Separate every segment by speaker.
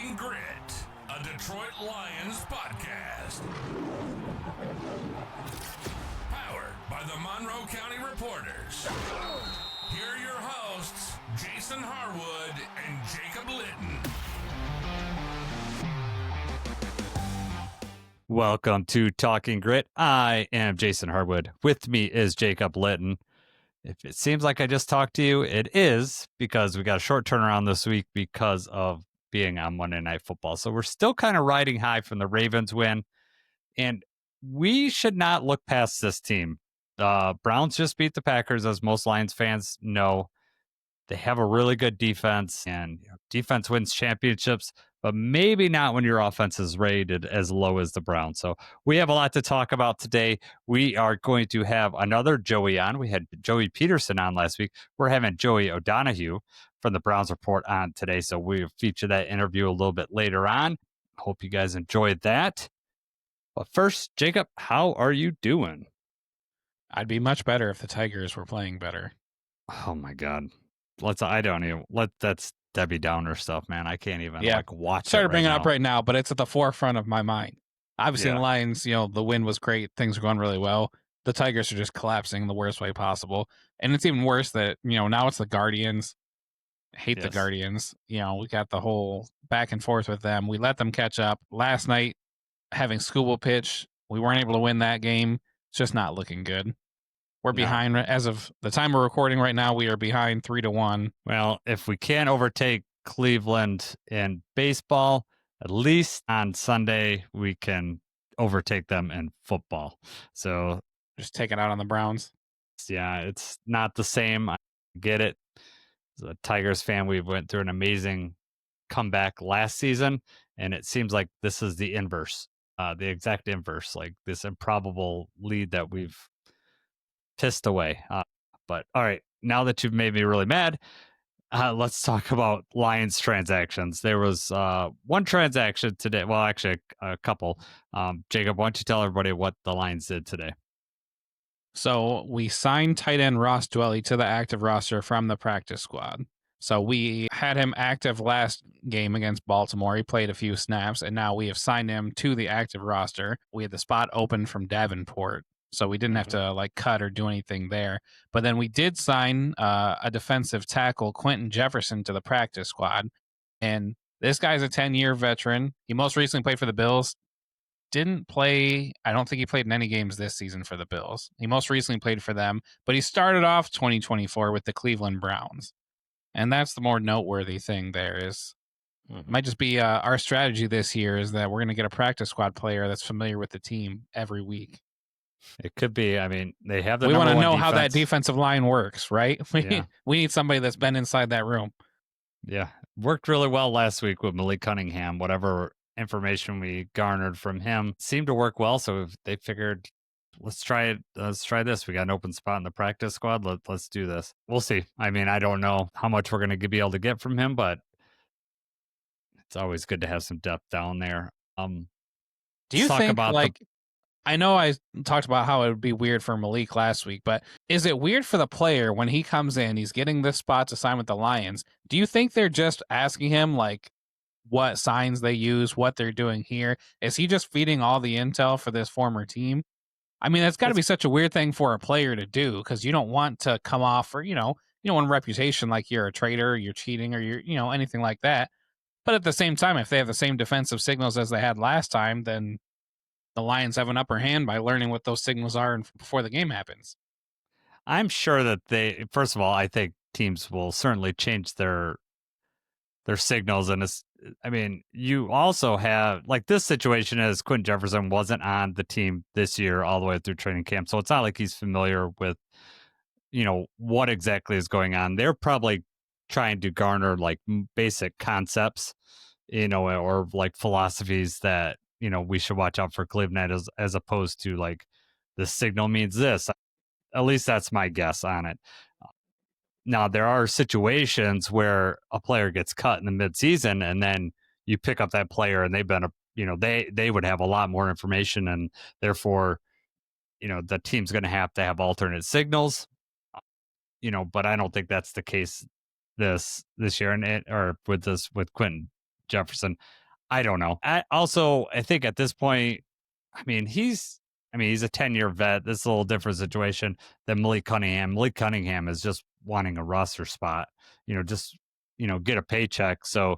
Speaker 1: Talking Grit, a Detroit Lions podcast. Powered by the Monroe County Reporters. Here are your hosts, Jason Harwood and Jacob Litton.
Speaker 2: Welcome to Talking Grit. I am Jason Harwood. With me is Jacob Litton. If it seems like I just talked to you, it is because we got a short turnaround this week because of being on Monday Night Football. So we're still kind of riding high from the Ravens win, and we should not look past this team. Browns just beat the Packers, as most Lions fans know. They have a really good defense, and defense wins championships, but maybe not when your offense is rated as low as the Browns. So we have a lot to talk about today. We are going to have another Joey on. We had Joey Peterson on last week. We're having Joey O'Donohue from the Browns Report on today. So we'll feature that interview a little bit later on. Hope you guys enjoyed that. But first, Jacob, how are you doing?
Speaker 3: I'd be much better if the Tigers were playing better.
Speaker 2: Oh my God. That's Debbie Downer stuff, man. I can't even watch
Speaker 3: Sorry
Speaker 2: it
Speaker 3: to bring
Speaker 2: right
Speaker 3: it up
Speaker 2: now.
Speaker 3: right now, but it's at the forefront of my mind. Obviously,
Speaker 2: Yeah.
Speaker 3: the Lions, the win was great. Things are going really well. The Tigers are just collapsing in the worst way possible. And it's even worse that, now it's the Guardians. I hate the
Speaker 2: Yes.
Speaker 3: Guardians. We got the whole back and forth with them. We let them catch up. Last night, having Skubal pitch, we weren't able to win that game. It's just not looking good. We're behind as of the time we're recording right now. We are behind 3-1.
Speaker 2: Well, if we can't overtake Cleveland in baseball, at least on Sunday we can overtake them in football. So
Speaker 3: Just take it out on the Browns.
Speaker 2: yeah, it's not the same. I get it. As a Tigers fan, we went through an amazing comeback last season, and it seems like this is the inverse, the exact inverse, like this improbable lead that we've pissed away. But all right, now that you've made me really mad, let's talk about Lions transactions. There was one transaction today. Well, actually, a couple. Jacob, why don't you tell everybody what the Lions did today?
Speaker 3: So we signed tight end Ross Dwelley to the active roster from the practice squad. So we had him active last game against Baltimore. He played a few snaps, and now we have signed him to the active roster. We had the spot open from Davenport, so we didn't have to cut or do anything there. But then we did sign a defensive tackle, Quentin Jefferson, to the practice squad. And this guy's a 10-year veteran. He most recently played for the Bills. Didn't play, I don't think he played in any games this season for the Bills. He most recently played for them, but he started off 2024 with the Cleveland Browns. And that's the more noteworthy thing there is, might just be our strategy this year is that we're going to get a practice squad player that's familiar with the team every week.
Speaker 2: It could be. I mean, they have the
Speaker 3: We
Speaker 2: number
Speaker 3: want to
Speaker 2: one
Speaker 3: know
Speaker 2: defense.
Speaker 3: how that defensive line works, right? We need somebody that's been inside that room.
Speaker 2: Yeah, worked really well last week with Malik Cunningham. Whatever information we garnered from him seemed to work well. So they figured, let's try it. Let's try this. We got an open spot in the practice squad. Let's do this. We'll see. I mean, I don't know how much we're going to be able to get from him, but it's always good to have some depth down there.
Speaker 3: Do you think, I know I talked about how it would be weird for Malik last week, but is it weird for the player when he comes in, he's getting this spot to sign with the Lions? Do you think they're just asking him what signs they use, what they're doing here? Is he just feeding all the intel for this former team? I mean, that's got to be such a weird thing for a player to do because you don't want to come off for, you don't want a reputation like you're a traitor, you're cheating, or you're, anything like that. But at the same time, if they have the same defensive signals as they had last time, then the Lions have an upper hand by learning what those signals are before the game happens.
Speaker 2: I'm sure that first of all, I think teams will certainly change their signals. And you also have this situation is Quentin Jefferson wasn't on the team this year all the way through training camp. So it's not like he's familiar with, what exactly is going on. They're probably trying to garner basic concepts, or philosophies that, we should watch out for Cleveland as opposed to the signal means this. At least that's my guess on it. Now, there are situations where a player gets cut in the midseason and then you pick up that player and they've been they would have a lot more information and therefore, the team's going to have alternate signals, but I don't think that's the case this year or with Quentin Jefferson. I don't know. I think at this point, he's a 10-year vet. This is a little different situation than Malik Cunningham. Malik Cunningham is just wanting a roster spot, get a paycheck. So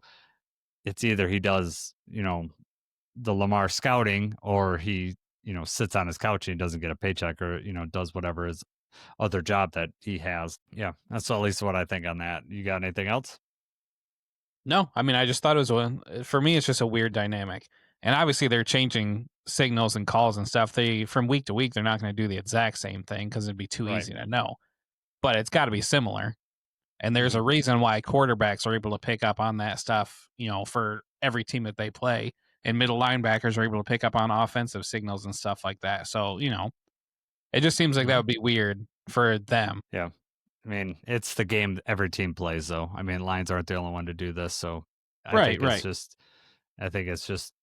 Speaker 2: it's either he does, the Lamar scouting, or he, sits on his couch and he doesn't get a paycheck, or, does whatever his other job that he has. Yeah, that's at least what I think on that. You got anything else?
Speaker 3: No, I just thought it was for me. It's just a weird dynamic, and obviously they're changing signals and calls and stuff. They from week to week they're not going to do the exact same thing because it'd be too easy to know. But it's got to be similar, and there's a reason why quarterbacks are able to pick up on that stuff. For every team that they play, and middle linebackers are able to pick up on offensive signals and stuff like that. So it just seems like that would be weird for them.
Speaker 2: Yeah. It's the game every team plays, though. Lions aren't the only one to do this, so I think it's just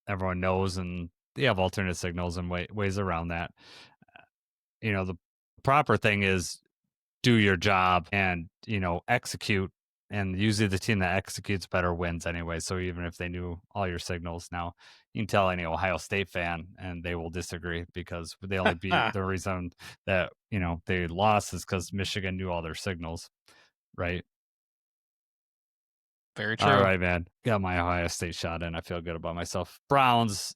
Speaker 2: everyone knows, and they have alternate signals and ways around that. The proper thing is do your job and execute, and usually the team that executes better wins anyway. So even if they knew all your signals, now you can tell any Ohio State fan and they will disagree, because they only beat the reason that they lost is because Michigan knew all their signals, right?
Speaker 3: Very true.
Speaker 2: All right, man, got my Ohio State shot in. I feel good about myself. Browns,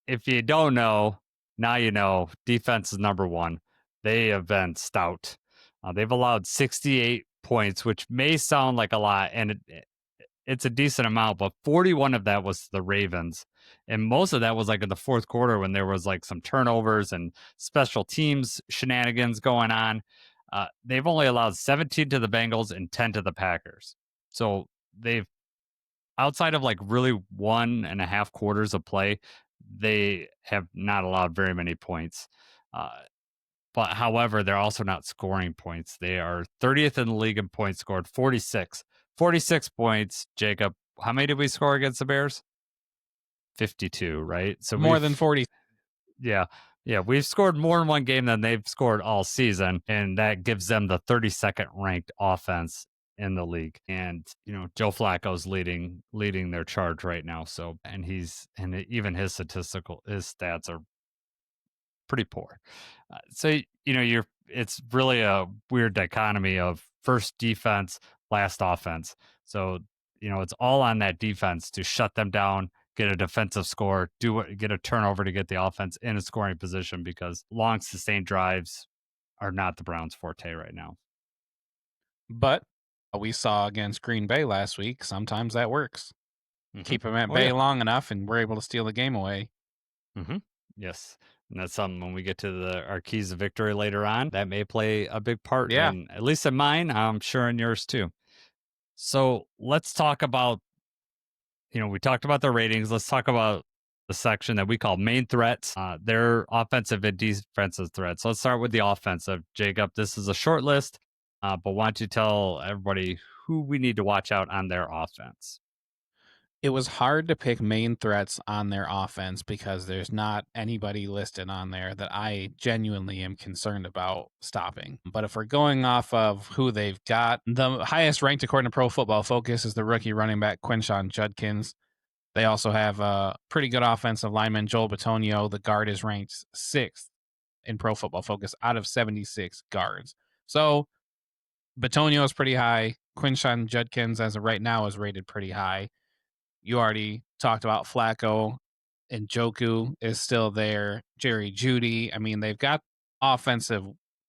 Speaker 2: if you don't know, now you know. Defense is number one. They have been stout. They've allowed 68 points, which may sound like a lot, and it's a decent amount, but 41 of that was the Ravens. And most of that was like in the fourth quarter, when there was like some turnovers and special teams shenanigans going on. They've only allowed 17 to the Bengals and 10 to the Packers. So they've, outside of like really 1.5 quarters of play, they have not allowed very many points. But however, they're also not scoring points. They are 30th in the league in points scored, 46 points. Jacob, how many did we score against the Bears? 52, right? So
Speaker 3: more than 40.
Speaker 2: Yeah. We've scored more in one game than they've scored all season, and that gives them the 32nd ranked offense in the league. And Joe Flacco's leading their charge right now. So, and even his stats are pretty poor. So it's really a weird dichotomy of first defense, last offense. So it's all on that defense to shut them down, get a defensive score, get a turnover to get the offense in a scoring position, because long sustained drives are not the Browns' forte right now.
Speaker 3: But we saw against Green Bay last week, sometimes that works. Keep them at bay long enough, and we're able to steal the game away.
Speaker 2: Yes. And that's something, when we get to our keys of victory later on, that may play a big part in, at least in mine, I'm sure in yours too. So let's talk about, we talked about the ratings. Let's talk about the section that we call main threats, their offensive and defensive threats. So let's start with the offensive. Jacob, this is a short list, but why don't you tell everybody who we need to watch out on their offense?
Speaker 3: It was hard to pick main threats on their offense because there's not anybody listed on there that I genuinely am concerned about stopping. But if we're going off of who they've got, the highest ranked according to Pro Football Focus is the rookie running back Quinshon Judkins. They also have a pretty good offensive lineman, Joel Bitonio. The guard is ranked 6th in Pro Football Focus out of 76 guards. So Bitonio is pretty high. Quinshon Judkins, as of right now, is rated pretty high. You already talked about Flacco, and Njoku is still there. Jerry Jeudy. They've got offensive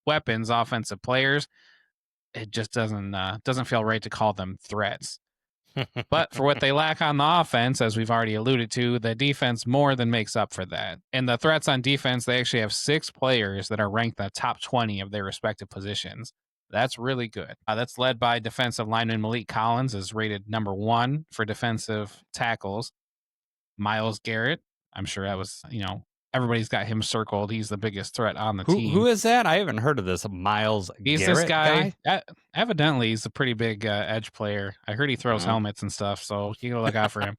Speaker 3: weapons, offensive players. It just doesn't feel right to call them threats. But for what they lack on the offense, as we've already alluded to, the defense more than makes up for that. And the threats on defense, they actually have 6 players that are ranked in the top 20 of their respective positions. That's really good. That's led by defensive lineman Malik Collins, is rated number 1 for defensive tackles. Myles Garrett, I'm sure that was, everybody's got him circled. He's the biggest threat on the team.
Speaker 2: Who is that? I haven't heard of this. Myles Garrett.
Speaker 3: He's this guy. Evidently, he's a pretty big edge player. I heard he throws helmets and stuff, so you gotta look out for him.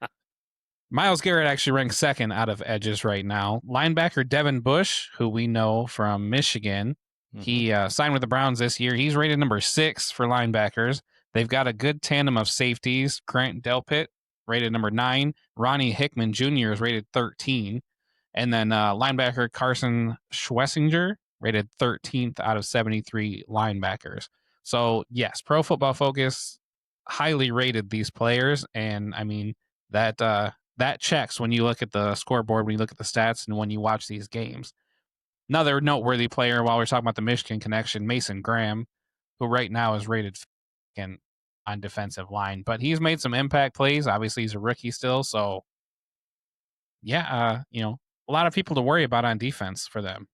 Speaker 3: Myles Garrett actually ranks 2nd out of edges right now. Linebacker Devin Bush, who we know from Michigan, he signed with the Browns this year. He's rated number 6 for linebackers. They've got a good tandem of safeties, Grant Delpit rated number 9. Ronnie Hickman Jr. is rated 13. And then linebacker Carson Schwessinger rated 13th out of 73 linebackers. So, yes, Pro Football Focus highly rated these players. And, I mean, that checks when you look at the scoreboard, when you look at the stats, and when you watch these games. Another noteworthy player, while we're talking about the Michigan connection, Mason Graham, who right now is rated second on defensive line. But he's made some impact plays. Obviously, he's a rookie still. So, yeah, a lot of people to worry about on defense for them.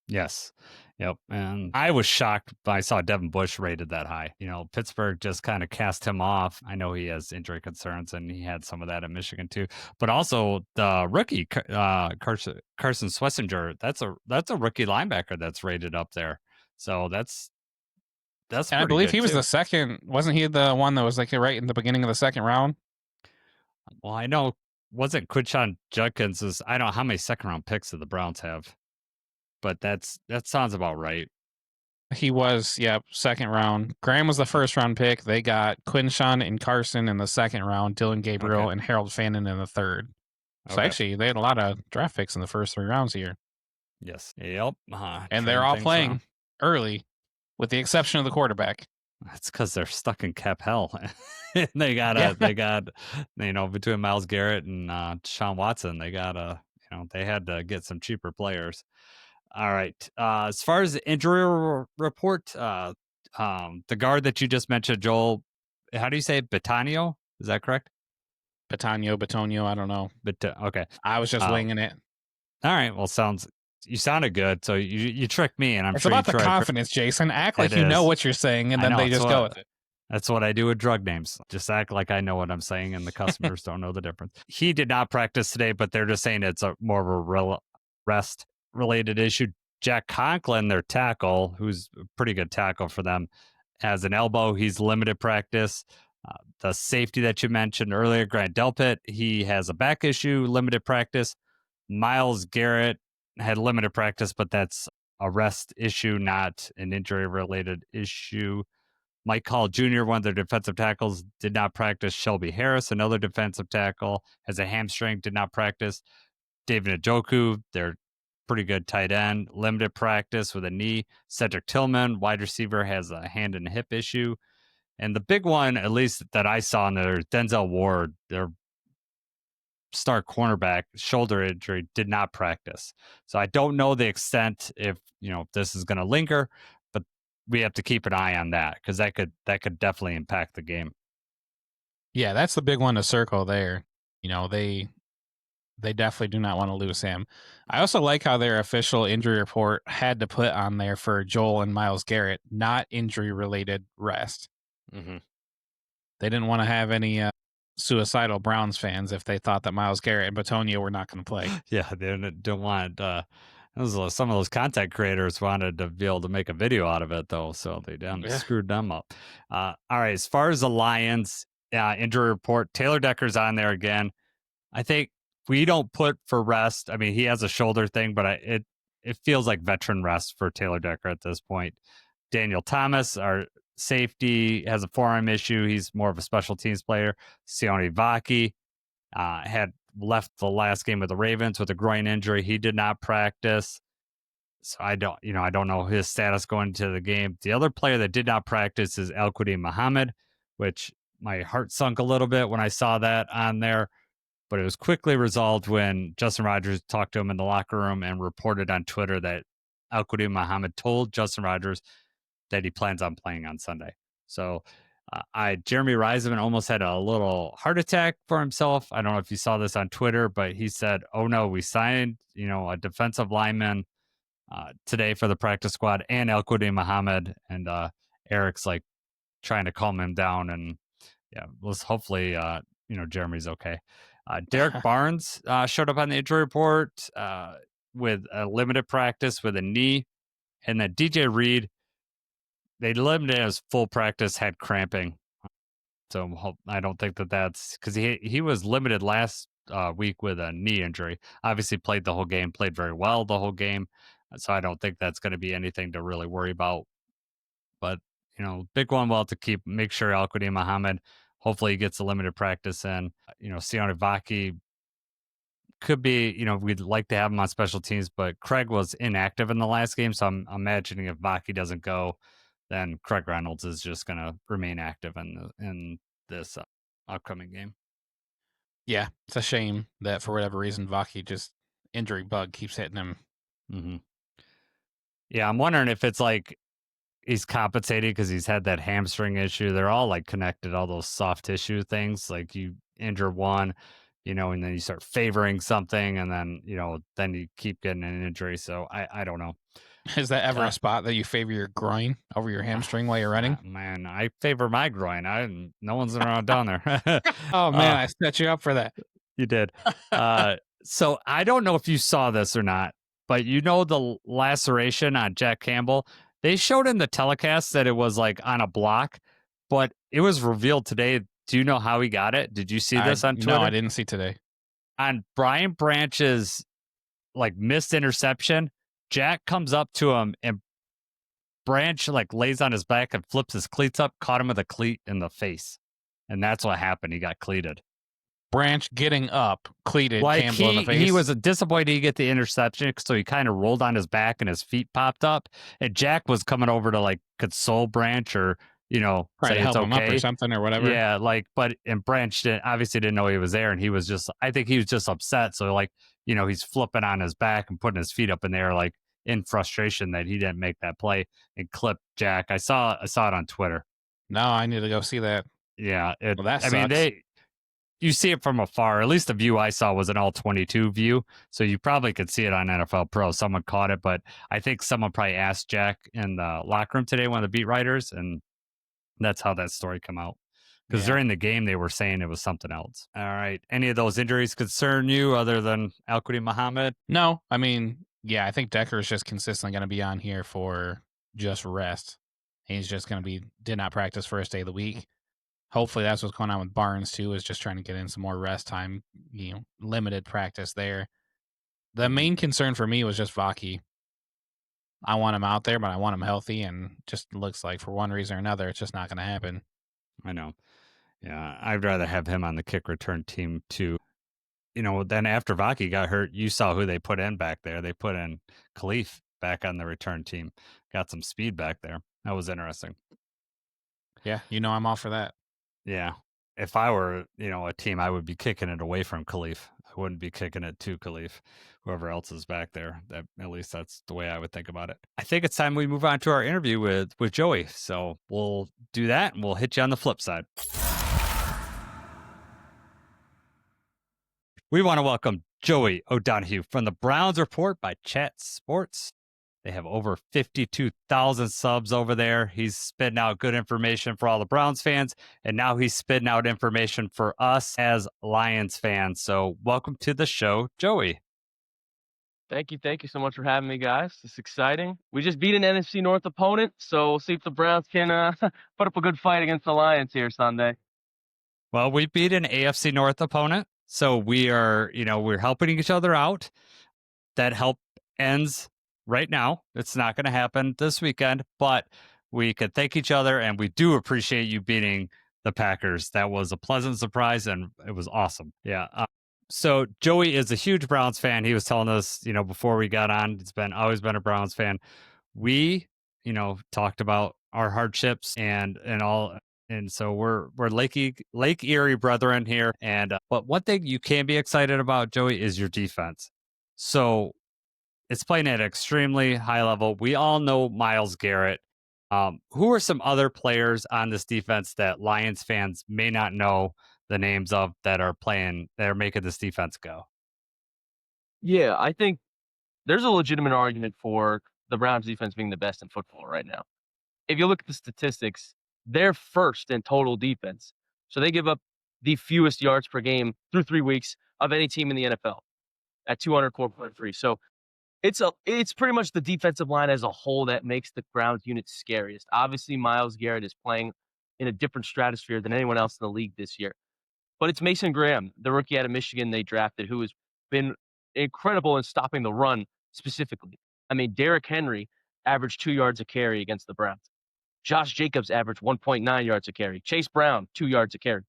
Speaker 2: Yes. Yep. And I was shocked when I saw Devin Bush rated that high. Pittsburgh just kind of cast him off. I know he has injury concerns and he had some of that in Michigan too. But also the rookie Carson Schwessinger, that's a rookie linebacker that's rated up there. So that's
Speaker 3: and I believe he was the second. Wasn't he the one that was like right in the beginning of the second round?
Speaker 2: Well, I know wasn't Quinshon Judkins I don't know how many second round picks do the Browns have. But that sounds about right.
Speaker 3: He was, second round. Graham was the first round pick. They got Quinshon and Carson in the second round, Dylan Gabriel and Harold Fannin in the third. So actually, they had a lot of draft picks in the first 3 rounds here.
Speaker 2: Yes. Yep.
Speaker 3: And they're all playing early, with the exception of the quarterback.
Speaker 2: That's because they're stuck in cap hell. they got between Myles Garrett and Sean Watson, they had to get some cheaper players. All right. As far as the injury report, the guard that you just mentioned, Joel, how do you say it? Batonio? Is that correct?
Speaker 3: Batonio, I don't know.
Speaker 2: Okay.
Speaker 3: I was just winging it.
Speaker 2: All right. Well, you sounded good. So you tricked me, and I'm
Speaker 3: it's
Speaker 2: sure
Speaker 3: about the confidence, Jason. Act like you know what you're saying, and then they just go with it.
Speaker 2: That's what I do with drug names. Just act like I know what I'm saying, and the customers don't know the difference. He did not practice today, but they're just saying it's more of a rest-related issue. Jack Conklin, their tackle, who's a pretty good tackle for them, has an elbow. He's limited practice. The safety that you mentioned earlier, Grant Delpit, he has a back issue, limited practice. Myles Garrett had limited practice, but that's a rest issue, not an injury-related issue. Mike Hall Jr., one of their defensive tackles, did not practice. Shelby Harris, another defensive tackle, has a hamstring, did not practice. David Njoku, their pretty good tight end, limited practice with a knee. Cedric Tillman, wide receiver, has a hand and hip issue. And the big one, at least that I saw in there, Denzel Ward, their star cornerback, shoulder injury, did not practice. So I don't know the extent if this is going to linger, but we have to keep an eye on that because that could definitely impact the game.
Speaker 3: Yeah, that's the big one to circle there. They definitely do not want to lose him. I also like how their official injury report had to put on there for Joel and Myles Garrett, not injury-related rest.
Speaker 2: Mm-hmm.
Speaker 3: They didn't want to have any suicidal Browns fans if they thought that Myles Garrett and Batonio were not going to play.
Speaker 2: Yeah, they don't want some of those content creators wanted to be able to make a video out of it, though, so they screwed them up. All right, as far as the Lions injury report, Taylor Decker's on there again. I think we don't put for rest. I mean, he has a shoulder thing, but it feels like veteran rest for Taylor Decker at this point. Daniel Thomas, our safety, has a forearm issue. He's more of a special teams player. Sione Vaki had left the last game with the Ravens with a groin injury. He did not practice. So I don't know his status going into the game. The other player that did not practice is Al-Quadin Muhammad, which my heart sunk a little bit when I saw that on there. But it was quickly resolved when Justin Rogers talked to him in the locker room and reported on Twitter that Al-Quadin Muhammad told Justin Rogers that he plans on playing on Sunday. So Jeremy Reisman almost had a little heart attack for himself. I don't know if you saw this on Twitter, but he said, "Oh no, we signed a defensive lineman today for the practice squad and Al-Quadin Muhammad." And Eric's like trying to calm him down, and let's hopefully Jeremy's okay. Derek Barnes showed up on the injury report with a limited practice with a knee. And then DJ Reed, they limited his full practice, had cramping. So I don't think that's because he was limited last week with a knee injury. Obviously played the whole game, played very well the whole game. So I don't think that's going to be anything to really worry about. But, big one, well, to make sure Al-Quadin Muhammad hopefully he gets a limited practice in. Sione Vaki could be, we'd like to have him on special teams, but Craig was inactive in the last game. So I'm imagining if Vaki doesn't go, then Craig Reynolds is just going to remain active in this upcoming game.
Speaker 3: Yeah, it's a shame that for whatever reason, Vaki just injury bug keeps hitting him.
Speaker 2: Mm-hmm. Yeah, I'm wondering if it's like he's compensating because he's had that hamstring issue. They're all like connected, all those soft tissue things. Like you injure one, and then you start favoring something, and then then you keep getting an injury. So I don't know.
Speaker 3: Is that ever a spot that you favor your groin over your hamstring while you're running?
Speaker 2: Man, I favor my groin. No one's around down there.
Speaker 3: Oh man, I set you up for that.
Speaker 2: You did. So I don't know if you saw this or not, but the laceration on Jack Campbell. They showed in the telecast that it was like on a block, but it was revealed today. Do you know how he got it? Did you see this on Twitter?
Speaker 3: No, I didn't see today.
Speaker 2: On Brian Branch's like missed interception, Jack comes up to him and Branch like lays on his back and flips his cleats up, caught him with a cleat in the face. And that's what happened. He got cleated.
Speaker 3: Branch getting up, cleated Campbell in the face.
Speaker 2: He was disappointed he get the interception, so he kind of rolled on his back and his feet popped up. And Jack was coming over to like console Branch or say
Speaker 3: help
Speaker 2: it's
Speaker 3: him up
Speaker 2: okay
Speaker 3: or something or whatever.
Speaker 2: Yeah, and Branch obviously didn't know he was there, and he was just I think he was just upset. So he's flipping on his back and putting his feet up in the air like in frustration that he didn't make that play and clipped Jack. I saw it on Twitter.
Speaker 3: No, I need to go see that.
Speaker 2: Yeah,
Speaker 3: that sucks.
Speaker 2: You see it from afar. At least the view I saw was an all 22 view. So you probably could see it on NFL Pro. Someone caught it, but I think someone probably asked Jack in the locker room today, one of the beat writers, and that's how that story come out. Because during the game, they were saying it was something else. All right. Any of those injuries concern you other than Al-Quadi Muhammad?
Speaker 3: No. I mean, I think Decker is just consistently going to be on here for just rest. He's just going to did not practice first day of the week. Hopefully that's what's going on with Barnes too, is just trying to get in some more rest time, limited practice there. The main concern for me was just Vaki. I want him out there, but I want him healthy, and just looks like for one reason or another, it's just not going to happen.
Speaker 2: I know. Yeah, I'd rather have him on the kick return team too. Then after Vaki got hurt, you saw who they put in back there. They put in Khalif back on the return team. Got some speed back there. That was interesting.
Speaker 3: Yeah, I'm all for that.
Speaker 2: Yeah. If I were, a team, I would be kicking it away from Khalif. I wouldn't be kicking it to Khalif, whoever else is back there. At least that's the way I would think about it. I think it's time we move on to our interview with Joey. So we'll do that and we'll hit you on the flip side. We want to welcome Joey O'Donohue from the Browns Report by Chat Sports. They have over 52,000 subs over there. He's spitting out good information for all the Browns fans, and now he's spitting out information for us as Lions fans. So welcome to the show, Joey.
Speaker 4: Thank you so much for having me, guys. It's exciting. We just beat an NFC North opponent, so we'll see if the Browns can put up a good fight against the Lions here Sunday.
Speaker 2: Well, we beat an AFC North opponent, so we are, we're helping each other out. That help ends right now. It's not going to happen this weekend, but we could thank each other, and we do appreciate you beating the Packers. That was a pleasant surprise, and it was awesome. Yeah. So Joey is a huge Browns fan. He was telling us, before we got on, he's always been a Browns fan. We, talked about our hardships and all. And so we're Lake Erie brethren here. And but one thing you can be excited about, Joey, is your defense. So it's playing at an extremely high level. We all know Myles Garrett. Who are some other players on this defense that Lions fans may not know the names of that are making this defense go?
Speaker 4: Yeah, I think there's a legitimate argument for the Browns defense being the best in football right now. If you look at the statistics, they're first in total defense. So they give up the fewest yards per game through 3 weeks of any team in the NFL at 204.3. So it's pretty much the defensive line as a whole that makes the Browns unit scariest. Obviously, Myles Garrett is playing in a different stratosphere than anyone else in the league this year. But it's Mason Graham, the rookie out of Michigan they drafted, who has been incredible in stopping the run specifically. I mean, Derrick Henry averaged 2 yards a carry against the Browns. Josh Jacobs averaged 1.9 yards a carry. Chase Brown, 2 yards a carry.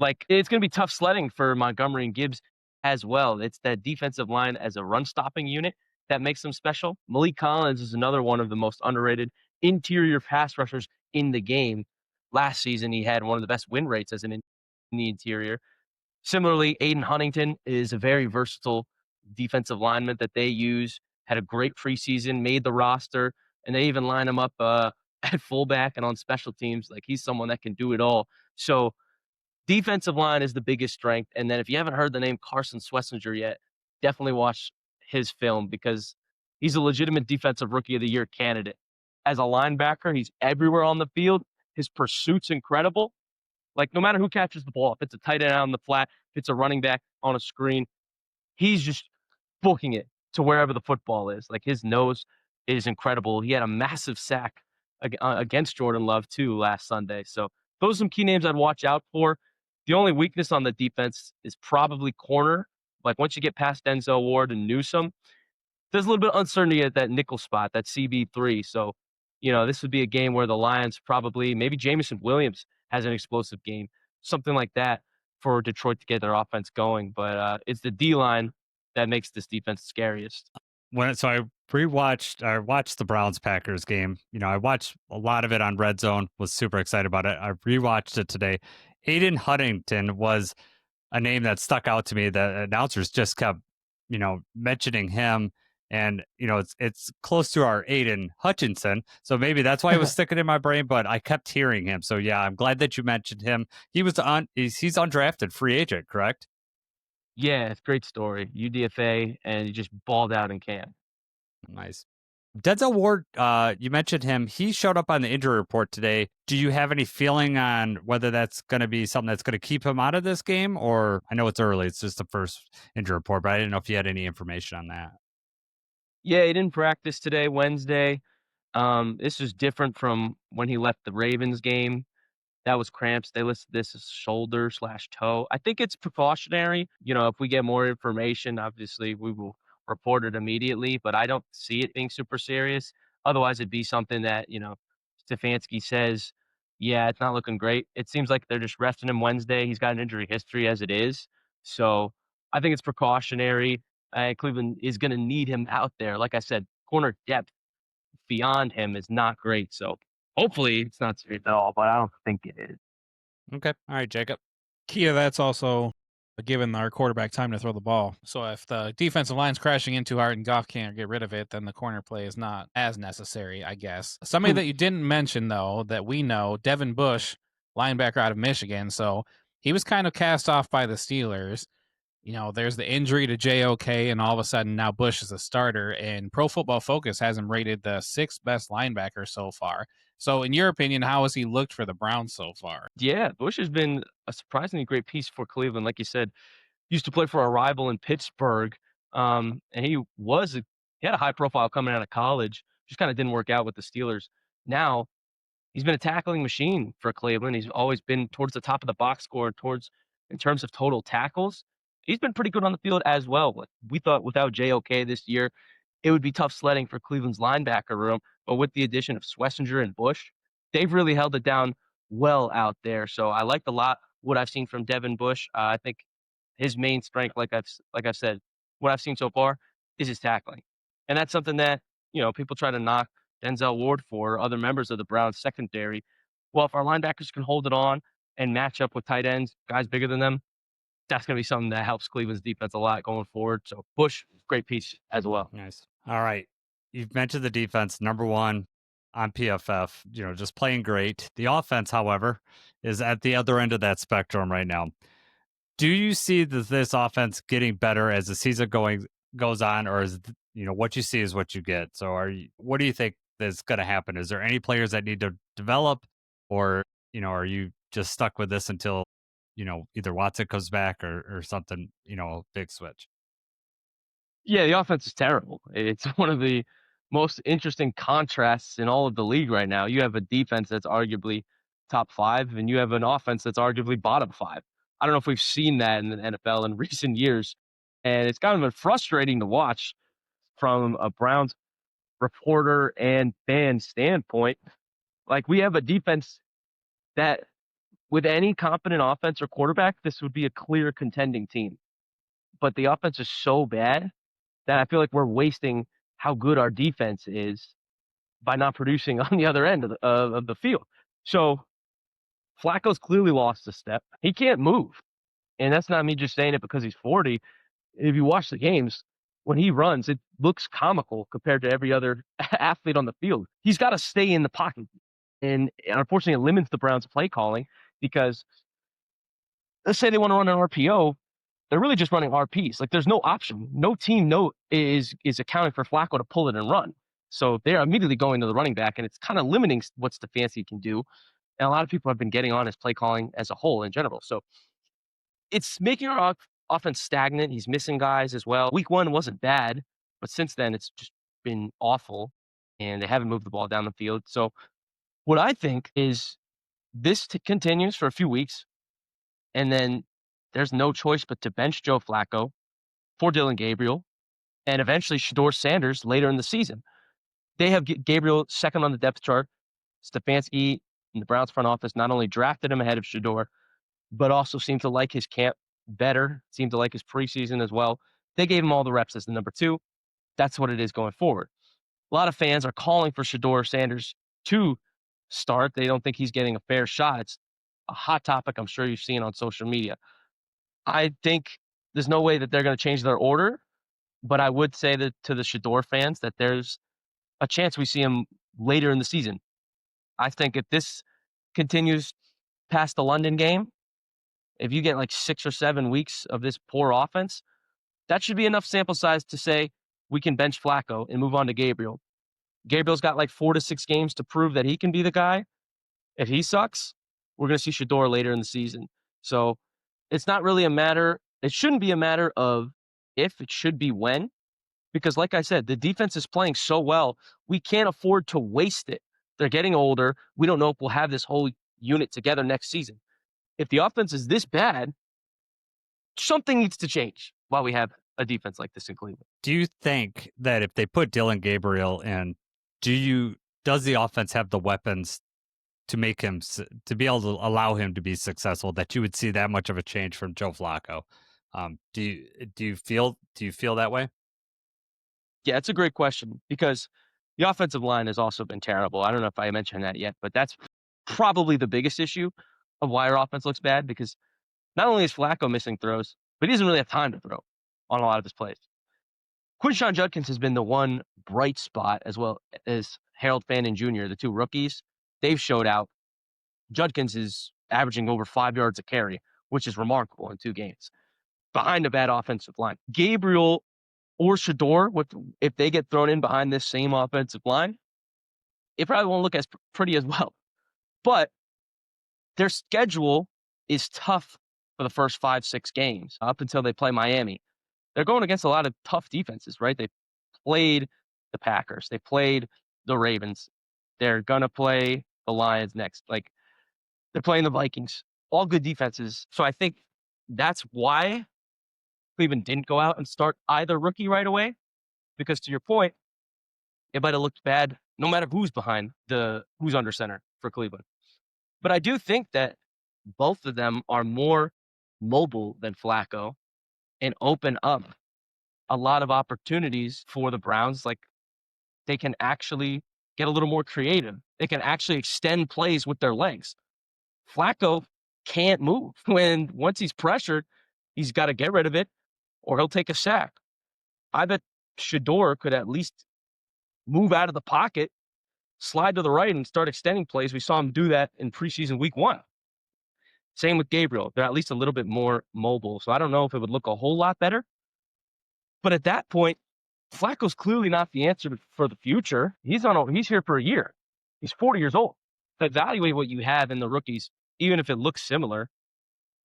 Speaker 4: Like, it's going to be tough sledding for Montgomery and Gibbs as well. It's that defensive line as a run stopping unit that makes them special. Malik Collins is another one of the most underrated interior pass rushers in the game. Last season, he had one of the best win rates as in the interior. Similarly, Aiden Huntington is a very versatile defensive lineman that they use. Had a great preseason, made the roster, and they even line him up at fullback and on special teams. Like, he's someone that can do it all. So defensive line is the biggest strength. And then if you haven't heard the name Carson Swessinger yet, definitely watch his film because he's a legitimate defensive rookie of the year candidate. As a linebacker, he's everywhere on the field. His pursuit's incredible. Like, no matter who catches the ball, if it's a tight end out on the flat, if it's a running back on a screen, he's just booking it to wherever the football is. Like, his nose is incredible. He had a massive sack against Jordan Love too last Sunday. So those are some key names I'd watch out for. The only weakness on the defense is probably corner. Like, once you get past Denzel Ward and Newsome, there's a little bit of uncertainty at that nickel spot, that CB3. So, this would be a game where the Lions probably, maybe Jameson Williams has an explosive game, something like that for Detroit to get their offense going. But it's the D-line that makes this defense scariest.
Speaker 2: So I watched the Browns Packers game. I watched a lot of it on Red Zone, was super excited about it. I rewatched it today. Aiden Huntington was a name that stuck out to me. The announcers just kept, mentioning him. And, it's close to our Aiden Hutchinson. So maybe that's why it was sticking in my brain, but I kept hearing him. So yeah, I'm glad that you mentioned him. He's undrafted free agent, correct?
Speaker 4: Yeah, it's a great story. UDFA, and he just balled out in camp.
Speaker 2: Nice. Denzel Ward, you mentioned him. He showed up on the injury report today. Do you have any feeling on whether that's going to be something that's going to keep him out of this game? Or I know it's early. It's just the first injury report, but I didn't know if you had any information on that.
Speaker 4: Yeah, he didn't practice today, Wednesday. This is different from when he left the Ravens game. That was cramps. They listed this as shoulder/toe. I think it's precautionary. If we get more information, obviously we will report it immediately, but I don't see it being super serious. Otherwise, it'd be something that, Stefanski says, yeah, it's not looking great. It seems like they're just resting him Wednesday. He's got an injury history as it is. So I think it's precautionary. Cleveland is going to need him out there. Like I said, corner depth beyond him is not great. So hopefully it's not serious at all, but I don't think it is.
Speaker 2: Okay. All right, Jacob.
Speaker 3: Key to that's also giving our quarterback time to throw the ball. So if the defensive line's crashing in too hard and Goff can't get rid of it, then the corner play is not as necessary, I guess. Somebody that you didn't mention, though, that we know, Devin Bush, linebacker out of Michigan. So he was kind of cast off by the Steelers. There's the injury to JOK, and all of a sudden now Bush is a starter, and Pro Football Focus has him rated the sixth best linebacker so far. So in your opinion, how has he looked for the Browns so far?
Speaker 4: Yeah, Bush has been a surprisingly great piece for Cleveland. Like you said, used to play for a rival in Pittsburgh, and he had a high profile coming out of college. Just kind of didn't work out with the Steelers. Now he's been a tackling machine for Cleveland. He's always been towards the top of the box score in terms of total tackles. He's been pretty good on the field as well. Like, we thought without JOK this year, it would be tough sledding for Cleveland's linebacker room. But with the addition of Swessinger and Bush, they've really held it down well out there. So I liked a lot what I've seen from Devin Bush. I think his main strength, like I've said, what I've seen so far is his tackling, and that's something that people try to knock Denzel Ward for, other members of the Browns secondary. Well, if our linebackers can hold it on and match up with tight ends, guys bigger than them, that's going to be something that helps Cleveland's defense a lot going forward. So Bush, great piece as well.
Speaker 2: Nice. All right. You've mentioned the defense, number one on PFF, just playing great. The offense, however, is at the other end of that spectrum right now. Do you see this offense getting better as the season goes on, or is what you see is what you get? So what do you think is going to happen? Is there any players that need to develop, or are you just stuck with this until either Watson comes back or something, big switch?
Speaker 4: Yeah, the offense is terrible. It's one of the most interesting contrasts in all of the league right now. You have a defense that's arguably top 5, and you have an offense that's arguably bottom 5. I don't know if we've seen that in the NFL in recent years, and it's kind of been frustrating to watch from a Browns reporter and fan standpoint. Like, we have a defense that with any competent offense or quarterback, this would be a clear contending team. But the offense is so bad that I feel like we're wasting how good our defense is by not producing on the other end of the field. So Flacco's clearly lost a step. He can't move. And that's not me just saying it because he's 40. If you watch the games, when he runs, it looks comical compared to every other athlete on the field. He's got to stay in the pocket. And unfortunately, it limits the Browns' play calling because let's say they want to run an RPO, they're really just running RPs. Like there's no option. No team is accounting for Flacco to pull it and run. So they're immediately going to the running back, and it's kind of limiting what Stefanski can do. And a lot of people have been getting on his play calling as a whole in general. So it's making our offense stagnant. He's missing guys as well. Week 1 wasn't bad, but since then it's just been awful, and they haven't moved the ball down the field. So what I think is this continues for a few weeks, and then there's no choice but to bench Joe Flacco for Dylan Gabriel and eventually Shedeur Sanders later in the season. They have Gabriel second on the depth chart. Stefanski and the Browns front office not only drafted him ahead of Shedeur, but also seemed to like his camp better, seemed to like his preseason as well. They gave him all the reps as the number 2. That's what it is going forward. A lot of fans are calling for Shedeur Sanders to start. They don't think he's getting a fair shot. It's a hot topic I'm sure you've seen on social media. I think there's no way that they're going to change their order, but I would say that to the Shedeur fans that there's a chance we see him later in the season. I think if this continues past the London game, if you get like 6 or 7 weeks of this poor offense, that should be enough sample size to say we can bench Flacco and move on to Gabriel. Gabriel's got like 4 to 6 games to prove that he can be the guy. If he sucks, we're going to see Shedeur later in the season. So it's not really a matter, it shouldn't be a matter of if, it should be when. Because like I said, the defense is playing so well, we can't afford to waste it. They're getting older. We don't know if we'll have this whole unit together next season. If the offense is this bad, something needs to change while we have a defense like this in Cleveland.
Speaker 2: Do you think that if they put Dylan Gabriel in, does the offense have the weapons to make him, to be able to allow him to be successful, that you would see that much of a change from Joe Flacco? Do you feel that way?
Speaker 4: Yeah, it's a great question because the offensive line has also been terrible. I don't know if I mentioned that yet, but that's probably the biggest issue of why our offense looks bad, because not only is Flacco missing throws, but he doesn't really have time to throw on a lot of his plays. Quinshon Judkins has been the one bright spot, as well as Harold Fannin Jr., the 2 rookies. They've showed out. Judkins is averaging over 5 yards a carry, which is remarkable in 2 games, behind a bad offensive line. Gabriel or Shedeur, if they get thrown in behind this same offensive line, it probably won't look as pretty as well. But their schedule is tough for the first 5-6 games up until they play Miami. They're going against a lot of tough defenses, right? They played the Packers. They played the Ravens. They're going to play the Lions next. Like, they're playing the Vikings. All good defenses. So I think that's why Cleveland didn't go out and start either rookie right away, because to your point, it might have looked bad no matter who's who's under center for Cleveland. But I do think that both of them are more mobile than Flacco and open up a lot of opportunities for the Browns. Like, they can actually get a little more creative. They can actually extend plays with their legs. Flacco can't move. Once he's pressured, he's got to get rid of it or he'll take a sack. I bet Shedeur could at least move out of the pocket, slide to the right, and start extending plays. We saw him do that in preseason week 1. Same with Gabriel. They're at least a little bit more mobile. So I don't know if it would look a whole lot better. But at that point, Flacco's clearly not the answer for the future. He's here for a year. He's 40 years old. So evaluate what you have in the rookies, even if it looks similar.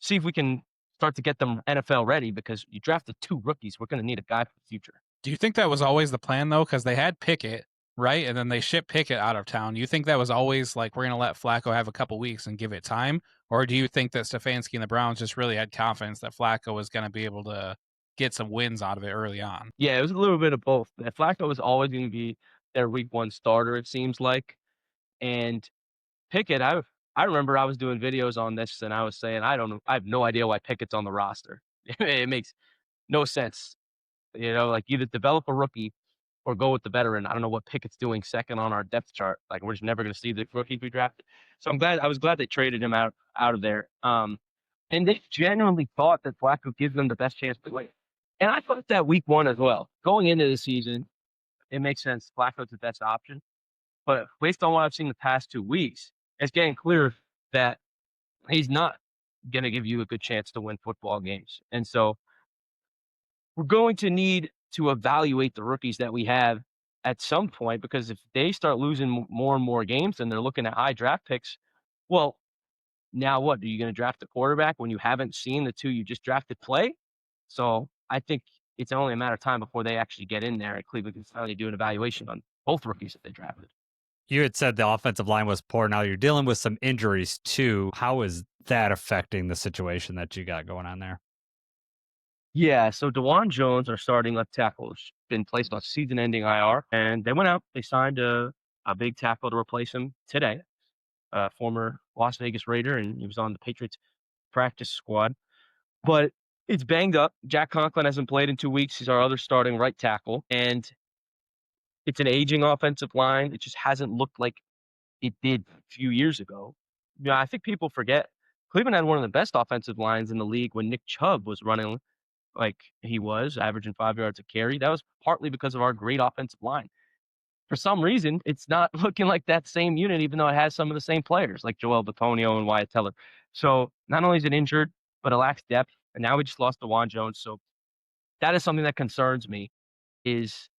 Speaker 4: See if we can start to get them NFL ready, because you drafted 2 rookies. We're going to need a guy for the future.
Speaker 3: Do you think that was always the plan, though? Because they had Pickett, right? And then they shipped Pickett out of town. You think that was always like, we're going to let Flacco have a couple weeks and give it time? Or do you think that Stefanski and the Browns just really had confidence that Flacco was going to be able to get some wins out of it early on?
Speaker 4: Yeah, it was a little bit of both. Flacco was always going to be their week 1 starter, it seems like. And Pickett, I remember I was doing videos on this and I was saying, I don't know, I have no idea why Pickett's on the roster. It makes no sense. Like either develop a rookie or go with the veteran. I don't know what Pickett's doing second on our depth chart. Like we're just never going to see the rookies we drafted. So I was glad they traded him out of there. And they genuinely thought that Flacco gives them the best chance to win. And I thought that week one as well. Going into the season, it makes sense. Flacco's the best option. But based on what I've seen the past 2 weeks, it's getting clear that he's not going to give you a good chance to win football games. And so we're going to need to evaluate the rookies that we have at some point, because if they start losing more and more games and they're looking at high draft picks, well, now what? Are you going to draft a quarterback when you haven't seen the two you just drafted play? So I think it's only a matter of time before they actually get in there and Cleveland can finally do an evaluation on both rookies that they drafted.
Speaker 2: You had said the offensive line was poor. Now you're dealing with some injuries too. How is that affecting the situation that you got going on there?
Speaker 4: Yeah, so DeJuan Jones, our starting left tackle, has been placed on season-ending IR, and they went out. They signed a big tackle to replace him today, a former Las Vegas Raider, and he was on the Patriots practice squad. But it's banged up. Jack Conklin hasn't played in 2 weeks. He's our other starting right tackle, and it's an aging offensive line. It just hasn't looked like it did a few years ago. I think people forget Cleveland had one of the best offensive lines in the league when Nick Chubb was running like he was, averaging 5 yards a carry. That was partly because of our great offensive line. For some reason, it's not looking like that same unit, even though it has some of the same players like Joel Bitonio and Wyatt Teller. So not only is it injured, but it lacks depth. And now we just lost DeJuan Jones. So that is something that concerns me. Is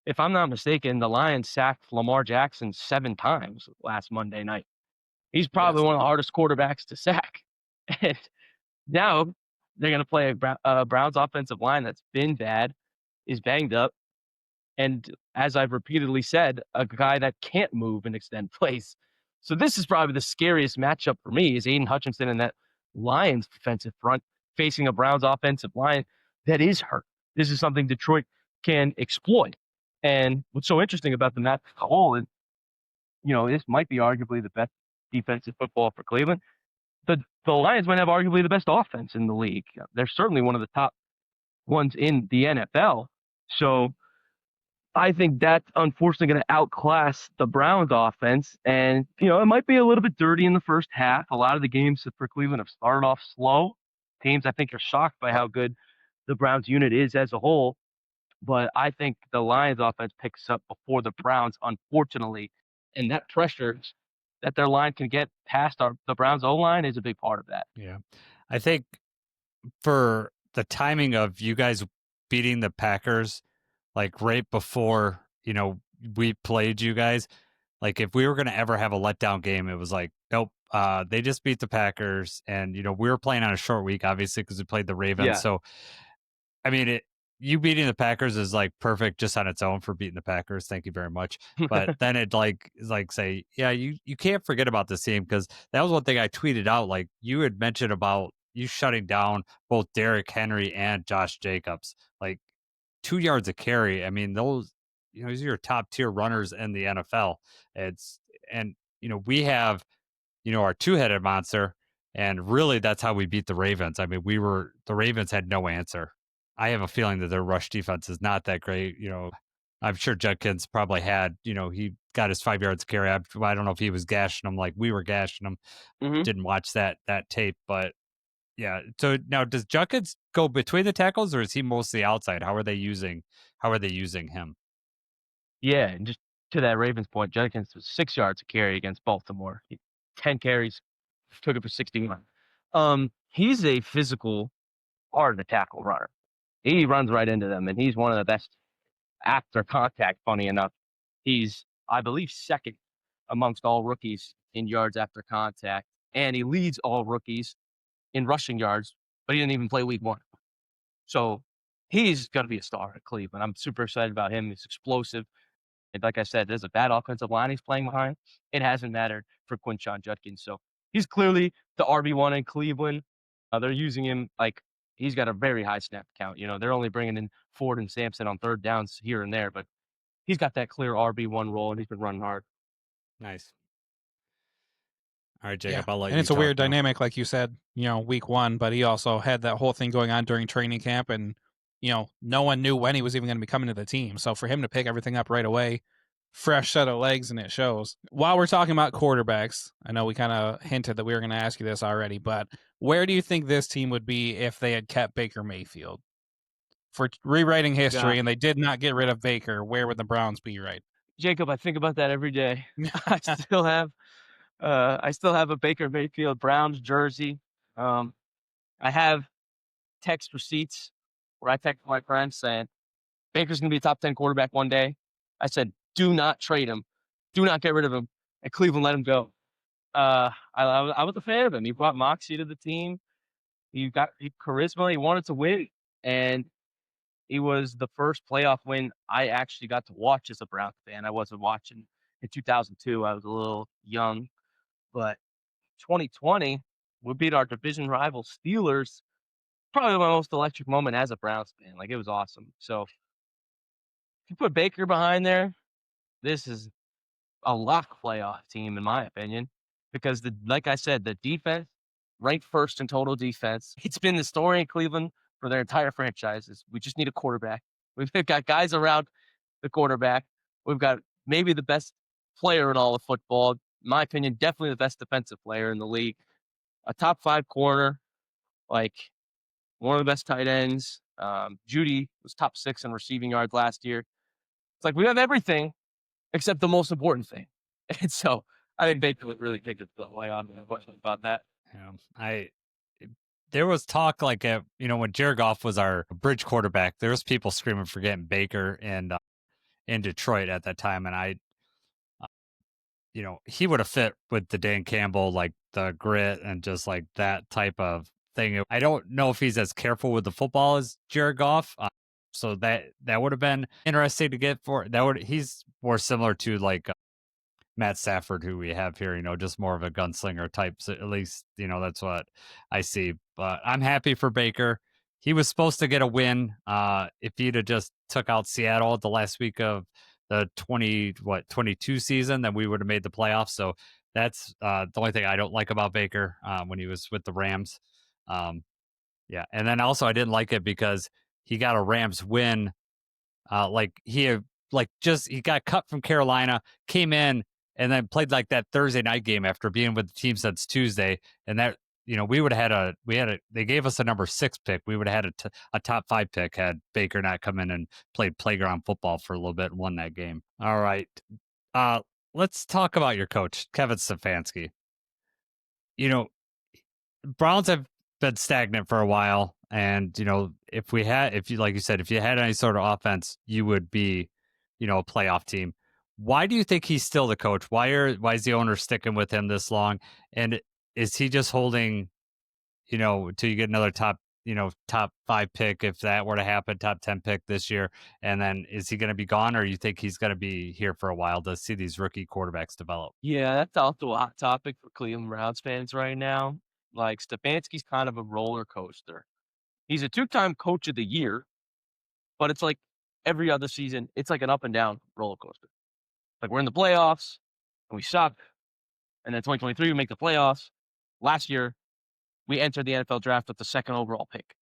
Speaker 4: if I'm not mistaken, the Lions sacked Lamar Jackson 7 times last Monday night. He's probably one of the hardest quarterbacks to sack. And now they're going to play a Browns offensive line that's been bad, is banged up, and as I've repeatedly said, a guy that can't move and extend plays. So this is probably the scariest matchup for me is Aiden Hutchinson and that Lions defensive front facing a Browns offensive line that is hurt. This is something Detroit can exploit. And what's so interesting about the match as a whole is, this might be arguably the best defensive football for Cleveland. The Lions might have arguably the best offense in the league. They're certainly one of the top ones in the NFL. So I think that's unfortunately going to outclass the Browns offense. And, it might be a little bit dirty in the first half. A lot of the games for Cleveland have started off slow. Teams, I think, are shocked by how good the Browns unit is as a whole. But I think the Lions offense picks up before the Browns, unfortunately. And that pressure that their line can get past the Browns O-line is a big part of that.
Speaker 2: Yeah. I think for the timing of you guys beating the Packers, like right before, we played you guys, like if we were going to ever have a letdown game, it was like, nope, they just beat the Packers. And, we were playing on a short week, obviously, because we played the Ravens.
Speaker 4: Yeah.
Speaker 2: So, I mean, you beating the Packers is like perfect just on its own for beating the Packers. Thank you very much. But then it is like say, yeah, you can't forget about this team, because that was one thing I tweeted out. Like you had mentioned about you shutting down both Derrick Henry and Josh Jacobs, like 2 yards a carry. I mean, those are your top tier runners in the NFL. We have our two-headed monster, and really that's how we beat the Ravens. I mean, the Ravens had no answer. I have a feeling that their rush defense is not that great. I'm sure Judkins probably had, he got his 5 yards carry. I don't know if he was gashing them like we were gashing them.
Speaker 4: Mm-hmm.
Speaker 2: Didn't watch that tape, but yeah. So now, does Judkins go between the tackles, or is he mostly outside? How are they using him?
Speaker 4: Yeah, and just to that Ravens point, Judkins was 6 yards a carry against Baltimore. 10 carries, took it for 61. He's a physical part of the tackle runner. He runs right into them, and he's one of the best after contact, funny enough. He's, I believe, second amongst all rookies in yards after contact, and he leads all rookies in rushing yards, but he didn't even play week one. So he's going to be a star at Cleveland. I'm super excited about him. He's explosive. And like I said, there's a bad offensive line he's playing behind. It hasn't mattered for Quinshon Judkins. So he's clearly the RB1 in Cleveland. They're using him like he's got a very high snap count. They're only bringing in Ford and Sampson on third downs here and there, but he's got that clear RB1 role, and he's been running hard.
Speaker 2: Nice. All right, Jacob, I'll let
Speaker 3: and
Speaker 2: you
Speaker 3: it's a
Speaker 2: talk
Speaker 3: weird
Speaker 2: now.
Speaker 3: dynamic, like you said, week one, but he also had that whole thing going on during training camp, and no one knew when he was even going to be coming to the team. So for him to pick everything up right away, fresh set of legs, and it shows. While we're talking about quarterbacks, I know we kind of hinted that we were going to ask you this already, but where do you think this team would be if they had kept Baker Mayfield? For rewriting history,
Speaker 4: God.
Speaker 3: and they did not get rid of Baker, where would the Browns be right?
Speaker 4: Jacob, I think about that every day. I still have a Baker Mayfield Browns jersey. I have text receipts where I text my friends saying Baker's going to be a top 10 quarterback one day. I said, do not trade him. Do not get rid of him. And Cleveland let him go. I was a fan of him. He brought moxie to the team. He charisma. He wanted to win. And he was the first playoff win I actually got to watch as a Browns fan. I wasn't watching in 2002. I was a little young. But 2020, we beat our division rival Steelers. Probably my most electric moment as a Browns fan. Like, it was awesome. So if you put Baker behind there, this is a lock playoff team, in my opinion, because like I said, the defense ranked first in total defense. It's been the story in Cleveland for their entire franchises. We just need a quarterback. We've got guys around the quarterback. We've got maybe the best player in all of football. In my opinion, definitely the best defensive player in the league. A top 5 corner, like one of the best tight ends. Judy was top 6 in receiving yards last year. It's like we have everything except the most important thing. And so I think Baker would really take it the way on about that.
Speaker 2: Yeah, there was talk like when Jared Goff was our bridge quarterback, there was people screaming for getting Baker and in Detroit at that time, and he would have fit with the Dan Campbell, like the grit and just like that type of thing. I don't know if he's as careful with the football as Jared Goff, so that would have been interesting to get for that. He's more similar to like Matt Stafford, who we have here, just more of a gunslinger type. So at least, that's what I see. But I'm happy for Baker. He was supposed to get a win. If he'd have just took out Seattle the last week of the 22 season, then we would have made the playoffs. So that's the only thing I don't like about Baker when he was with the Rams. Yeah. And then also I didn't like it because he got a Rams win. He got cut from Carolina, came in, and then played like that Thursday night game after being with the team since Tuesday. And that, we would have they gave us a number 6 pick. We would have had a top 5 pick had Baker not come in and played playground football for a little bit and won that game. All right. Let's talk about your coach, Kevin Stefanski. Browns have been stagnant for a while. And, if you had any sort of offense, you would be, a playoff team. Why do you think he's still the coach? Why is the owner sticking with him this long? And is he just holding, till you get another top 5 pick, if that were to happen, top 10 pick this year? And then is he going to be gone, or you think he's going to be here for a while to see these rookie quarterbacks develop?
Speaker 4: Yeah, that's also a hot topic for Cleveland Browns fans right now. Like, Stefanski's kind of a roller coaster. He's a 2-time coach of the year, but it's like every other season, it's like an up and down roller coaster. Like, we're in the playoffs and we suck. And then 2023, we make the playoffs. Last year, we entered the NFL draft with the 2nd overall pick.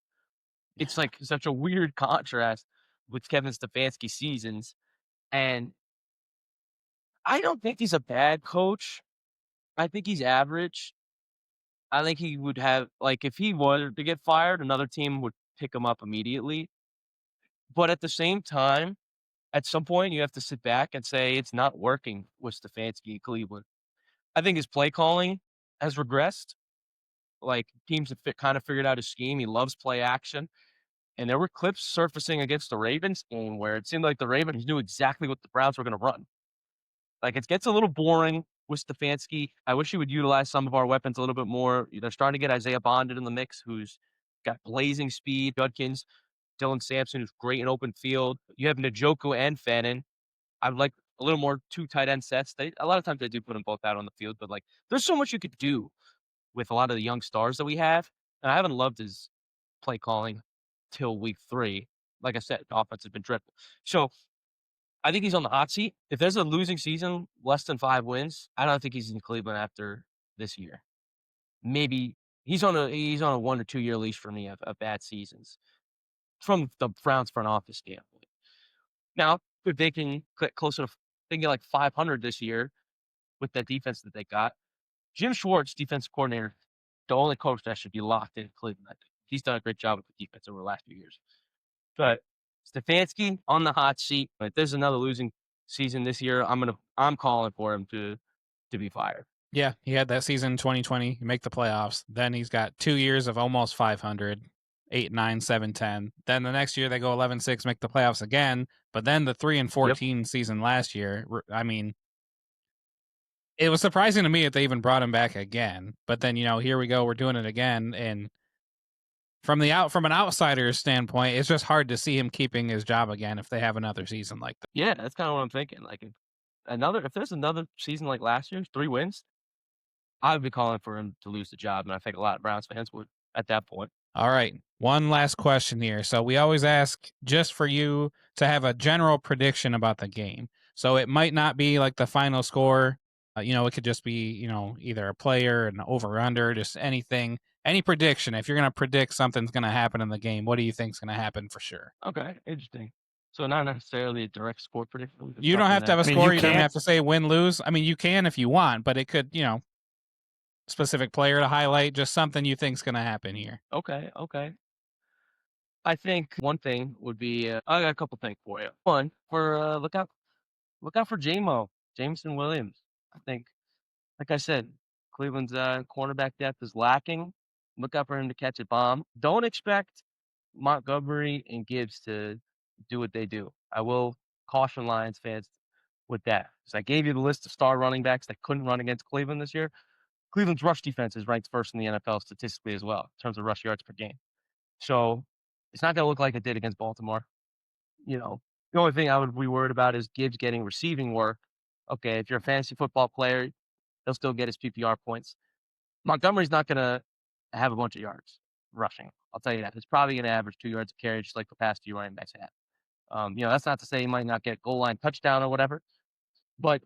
Speaker 4: It's like such a weird contrast with Kevin Stefanski seasons. And I don't think he's a bad coach. I think he's average. I think he would have, like, if he was to get fired, another team would pick him up immediately. But at the same time, at some point, you have to sit back and say it's not working with Stefanski in Cleveland. I think his play calling has regressed. Like, teams have kind of figured out his scheme. He loves play action. And there were clips surfacing against the Ravens game where it seemed like the Ravens knew exactly what the Browns were going to run. Like, it gets a little boring with Stefanski. I wish he would utilize some of our weapons a little bit more. They're starting to get Isaiah Bonded in the mix, who's got blazing speed. Judkins, Dylan Sampson, who's great in open field. You have Njoku and Fannin. I would like a little more 2 tight end sets. A lot of times they do put them both out on the field, but like, there's so much you could do with a lot of the young stars that we have. And I haven't loved his play calling till week 3. Like I said, the offense has been dreadful. So I think he's on the hot seat. If there's a losing season, less than 5 wins, I don't think he's in Cleveland after this year. Maybe he's on a 1 or 2 year leash for me of bad seasons from the Browns front office standpoint. Now, if they can get closer to thinking like 500 this year with that defense that they got, Jim Schwartz, defensive coordinator, the only coach that should be locked in Cleveland. I think he's done a great job with the defense over the last few years. But Stefanski on the hot seat. If there's another losing season this year, I'm calling for him to be fired.
Speaker 3: Yeah, he had that season in 2020, make the playoffs. Then he's got 2 years of almost 500, 8, 9, 7, 10. Then the next year they go 11-6, make the playoffs again. But then the 3-14 season last year, I mean, it was surprising to me that they even brought him back again. But then, here we go, we're doing it again. And from an outsider's standpoint, it's just hard to see him keeping his job again if they have another season like that.
Speaker 4: Yeah, that's kind of what I'm thinking. Like if there's another season like last year's, 3 wins, I would be calling for him to lose the job, and I think a lot of Browns fans would at that point.
Speaker 3: All right. One last question here. So we always ask just for you to have a general prediction about the game. So it might not be like the final score. It could just be, either a player, an over-under, just anything. Any prediction. If you're going to predict something's going to happen in the game, what do you think is going to happen for sure?
Speaker 4: Okay, interesting. So not necessarily a direct score prediction.
Speaker 3: You don't have to have a score. You don't have to say win, lose. I mean, you can if you want, but it could, specific player to highlight, just something you think is going to happen here.
Speaker 4: Okay. I think one thing would be I got a couple things for you. One, for look out for Jameson Williams. I think, like I said, Cleveland's cornerback depth is lacking. Look out for him to catch a bomb. Don't expect Montgomery and Gibbs to do what they do. I will caution Lions fans with that. So I gave you the list of star running backs that couldn't run against Cleveland this year. Cleveland's rush defense is ranked first in the NFL statistically as well, in terms of rush yards per game. So it's not going to look like it did against Baltimore. The only thing I would be worried about is Gibbs getting receiving work. Okay, if you're a fantasy football player, he'll still get his PPR points. Montgomery's not going to have a bunch of yards rushing. I'll tell you that. He's probably going to average 2 yards of carry, just like the past few running backs have. That's not to say he might not get goal line touchdown or whatever, but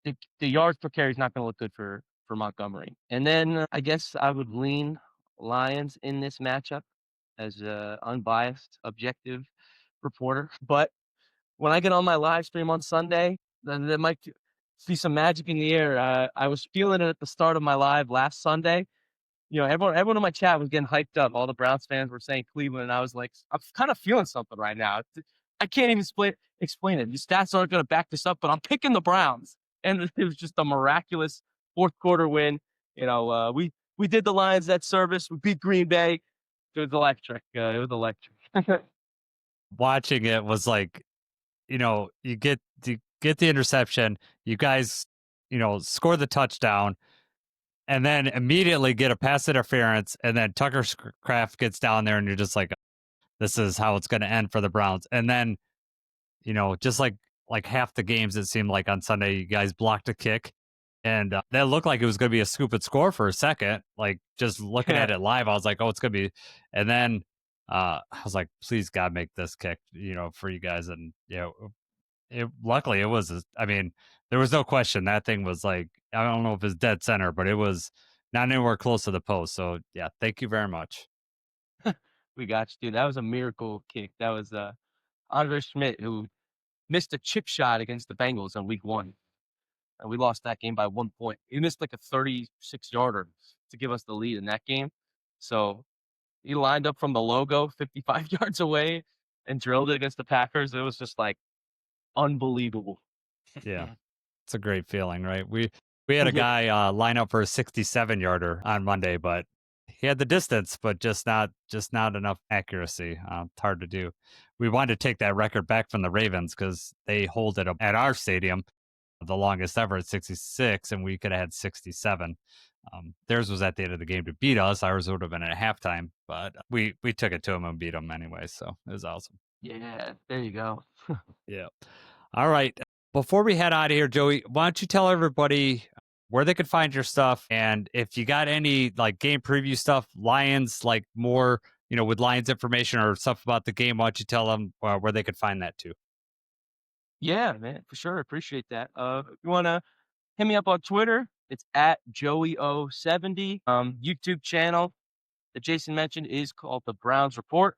Speaker 4: the yards per carry is not going to look good for Montgomery. And then I guess I would lean Lions in this matchup as an unbiased, objective reporter. But when I get on my live stream on Sunday, then there might be some magic in the air. I was feeling it at the start of my live last Sunday. Everyone in my chat was getting hyped up. All the Browns fans were saying Cleveland, and I was like, I'm kind of feeling something right now. I can't even explain it. The stats aren't going to back this up, but I'm picking the Browns. And it was just a miraculous fourth quarter win. We did the Lions that service. We beat Green Bay. It was electric.
Speaker 2: Watching it was like, you get the interception, you guys, score the touchdown, and then immediately get a pass interference, and then Tucker Kraft gets down there, and you're just like, this is how it's going to end for the Browns. And then, just like half the games, it seemed like on Sunday, you guys blocked a kick, and that looked like it was going to be a scoop and score for a second. Like, just looking at it live, I was like, oh, it's going to be. And then I was like, please, God, make this kick, for you guys. And, luckily it was, there was no question. That thing was like, I don't know if it's dead center, but it was not anywhere close to the post. So, yeah, thank you very much.
Speaker 4: We got you, dude. That was a miracle kick. That was Andre Schmidt, who missed a chip shot against the Bengals on week 1. And we lost that game by 1 point. He missed like a 36-yarder to give us the lead in that game. So he lined up from the logo 55 yards away and drilled it against the Packers. It was just like unbelievable.
Speaker 2: Yeah. It's a great feeling, right? We had a guy line up for a 67-yarder on Monday, but he had the distance, but just not enough accuracy. It's hard to do. We wanted to take that record back from the Ravens because they hold it at our stadium the longest ever at 66, and we could have had 67. Theirs was at the end of the game to beat us. Ours would have been at halftime, but we took it to them and beat them anyway, so it was awesome.
Speaker 4: Yeah, there you go.
Speaker 2: Yeah. All right. Before we head out of here, Joey, why don't you tell everybody where they could find your stuff, and if you got any like game preview stuff, Lions, like more, with Lions information or stuff about the game, why don't you tell them where they could find that too?
Speaker 4: Yeah, man, for sure. Appreciate that. If you want to hit me up on Twitter, It's at Joey070. YouTube channel that Jason mentioned is called The Browns Report.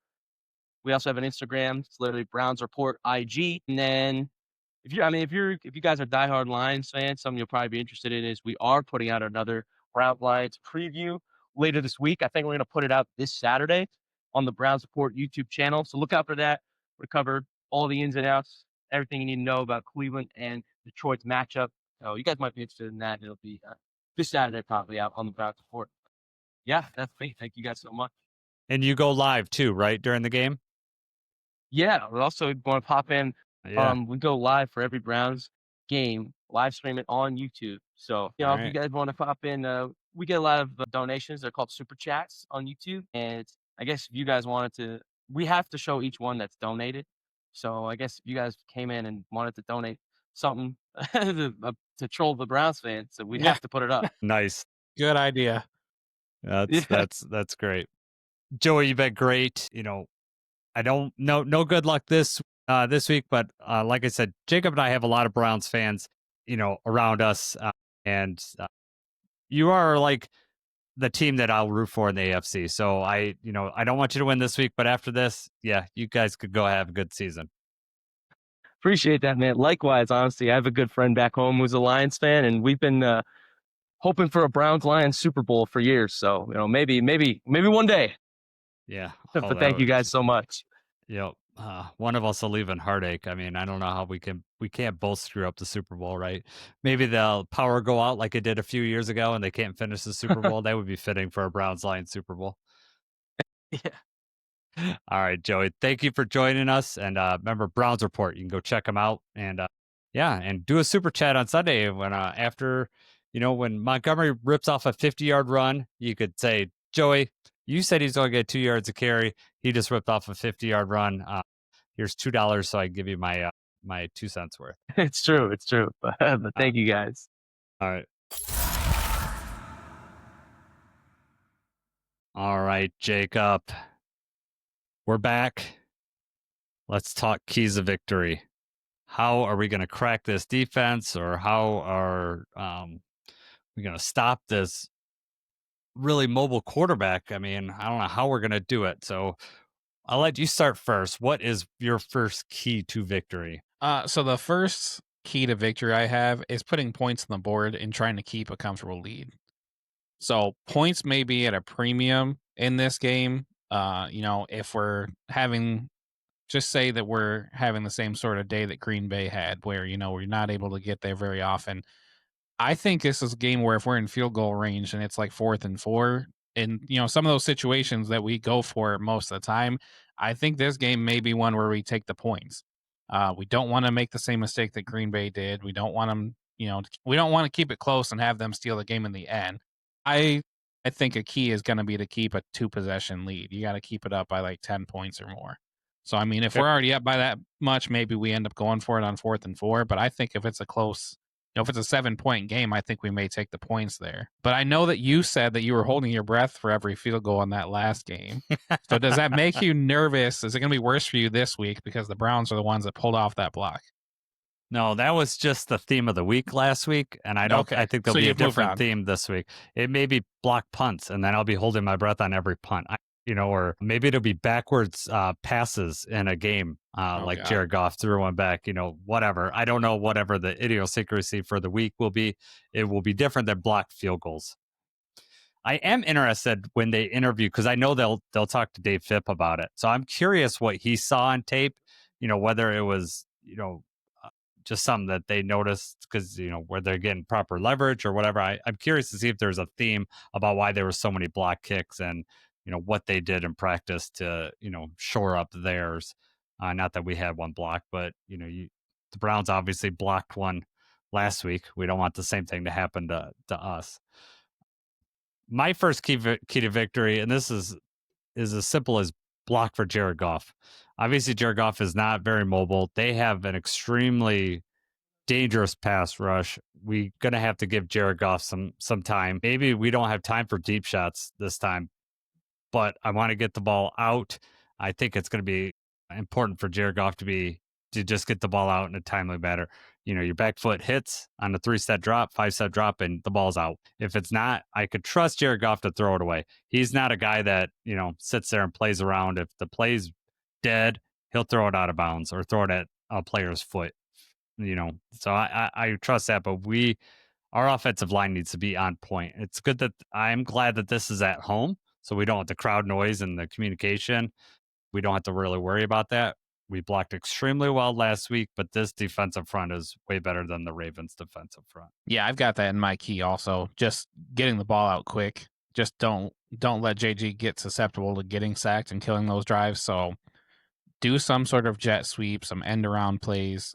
Speaker 4: We also have an Instagram. It's literally Browns Report IG. And then if you guys are diehard Lions fans, something you'll probably be interested in is we are putting out another Browns Lions preview later this week. I think we're going to put it out this Saturday on the Browns Report YouTube channel. So look out for that. We cover all the ins and outs, everything you need to know about Cleveland and Detroit's matchup. So you guys might be interested in that. It'll be this Saturday probably out on the Browns Report. Yeah, that's me. Thank you guys so much.
Speaker 2: And you go live too, right, during the game?
Speaker 4: Yeah, we also want to pop in.
Speaker 2: Yeah.
Speaker 4: We go live for every Browns game, live stream it on YouTube. So, if
Speaker 2: Alright.
Speaker 4: you guys want to pop in, we get a lot of donations. They're called super chats on YouTube. And I guess if you guys wanted to, we have to show each one that's donated. So I guess if you guys came in and wanted to donate something to troll the Browns fans, so we'd
Speaker 3: Yeah.
Speaker 4: have to put it up.
Speaker 2: Nice.
Speaker 3: Good idea.
Speaker 2: That's
Speaker 4: Yeah.
Speaker 2: that's great. Joey, you've been great. I don't know no good luck this week, but like I said, Jacob and I have a lot of Browns fans, around us, and you are like the team that I'll root for in the AFC. So I don't want you to win this week, but after this, yeah, you guys could go have a good season.
Speaker 4: Appreciate that, man. Likewise, honestly, I have a good friend back home who's a Lions fan, and we've been hoping for a Browns Lions Super Bowl for years. So maybe one day.
Speaker 2: Yeah.
Speaker 4: But thank you guys so much.
Speaker 2: One of us will leave in heartache. I mean, I don't know how we can't both screw up the Super Bowl, right? Maybe the power go out like it did a few years ago and they can't finish the Super Bowl. That would be fitting for a Browns Lions Super Bowl.
Speaker 4: Yeah.
Speaker 2: All right, Joey, thank you for joining us. And remember, Browns Report, you can go check them out. And and do a super chat on Sunday when when Montgomery rips off a 50-yard run, you could say, Joey, you said he's going to get 2 yards of carry. He just ripped off a 50-yard run. Here's $2, so I give you my 2 cents worth.
Speaker 4: It's true. But thank you guys.
Speaker 2: All right. All right, Jacob. We're back. Let's talk keys of victory. How are we going to crack this defense, or how are we going to stop this really mobile quarterback? I mean, I don't know how we're going to do it. So I'll let you start first. What is your first key to victory?
Speaker 3: So the first key to victory I have is putting points on the board and trying to keep a comfortable lead. So points may be at a premium in this game. If we're having, just say that we're having the same sort of day that Green Bay had, where, we're not able to get there very often. I think this is a game where if we're in field goal range and it's like 4th and 4, and some of those situations that we go for most of the time, I think this game may be one where we take the points. We don't want to make the same mistake that Green Bay did. We don't want them, we don't want to keep it close and have them steal the game in the end. I think a key is going to be to keep a 2-possession lead. You got to keep it up by like 10 points or more. So, I mean, if we're already up by that much, maybe we end up going for it on 4th and 4. But I think if it's a close, if it's a 7-point game, I think we may take the points there. But I know that you said that you were holding your breath for every field goal in that last game. So does that make you nervous? Is it going to be worse for you this week because the Browns are the ones that pulled off that block?
Speaker 2: No, that was just the theme of the week last week, and I think there'll be a different theme this week. It may be block punts, and then I'll be holding my breath on every punt. Or maybe it'll be backwards passes in a game, like God. Jared Goff threw one back, whatever. I don't know, whatever the idiosyncrasy for the week will be. It will be different than blocked field goals. I am interested when they interview, because I know they'll talk to Dave Phipp about it. So I'm curious what he saw on tape, whether it was, just something that they noticed because, where they're getting proper leverage or whatever. I'm curious to see if there's a theme about why there were so many block kicks and, what they did in practice to, shore up theirs. Not that we had one block, but, the Browns obviously blocked one last week. We don't want the same thing to happen to us. My first key to victory, and this is as simple as block for Jared Goff. Obviously, Jared Goff is not very mobile. They have an extremely dangerous pass rush. We're going to have to give Jared Goff some time. Maybe we don't have time for deep shots this time, but I want to get the ball out. I think it's going to be important for Jared Goff to just get the ball out in a timely manner. your back foot hits on a 3-step drop, 5-step drop, and the ball's out. If it's not, I could trust Jared Goff to throw it away. He's not a guy that, sits there and plays around. If the play's dead, he'll throw it out of bounds or throw it at a player's foot. So I trust that, but our offensive line needs to be on point. It's good that I'm glad that this is at home, so we don't have the crowd noise and the communication. We don't have to really worry about that. We blocked extremely well last week, but this defensive front is way better than the Ravens' defensive front.
Speaker 3: Yeah, I've got that in my key also. Just getting the ball out quick. Just don't let JG get susceptible to getting sacked and killing those drives. So do some sort of jet sweep, some end around plays.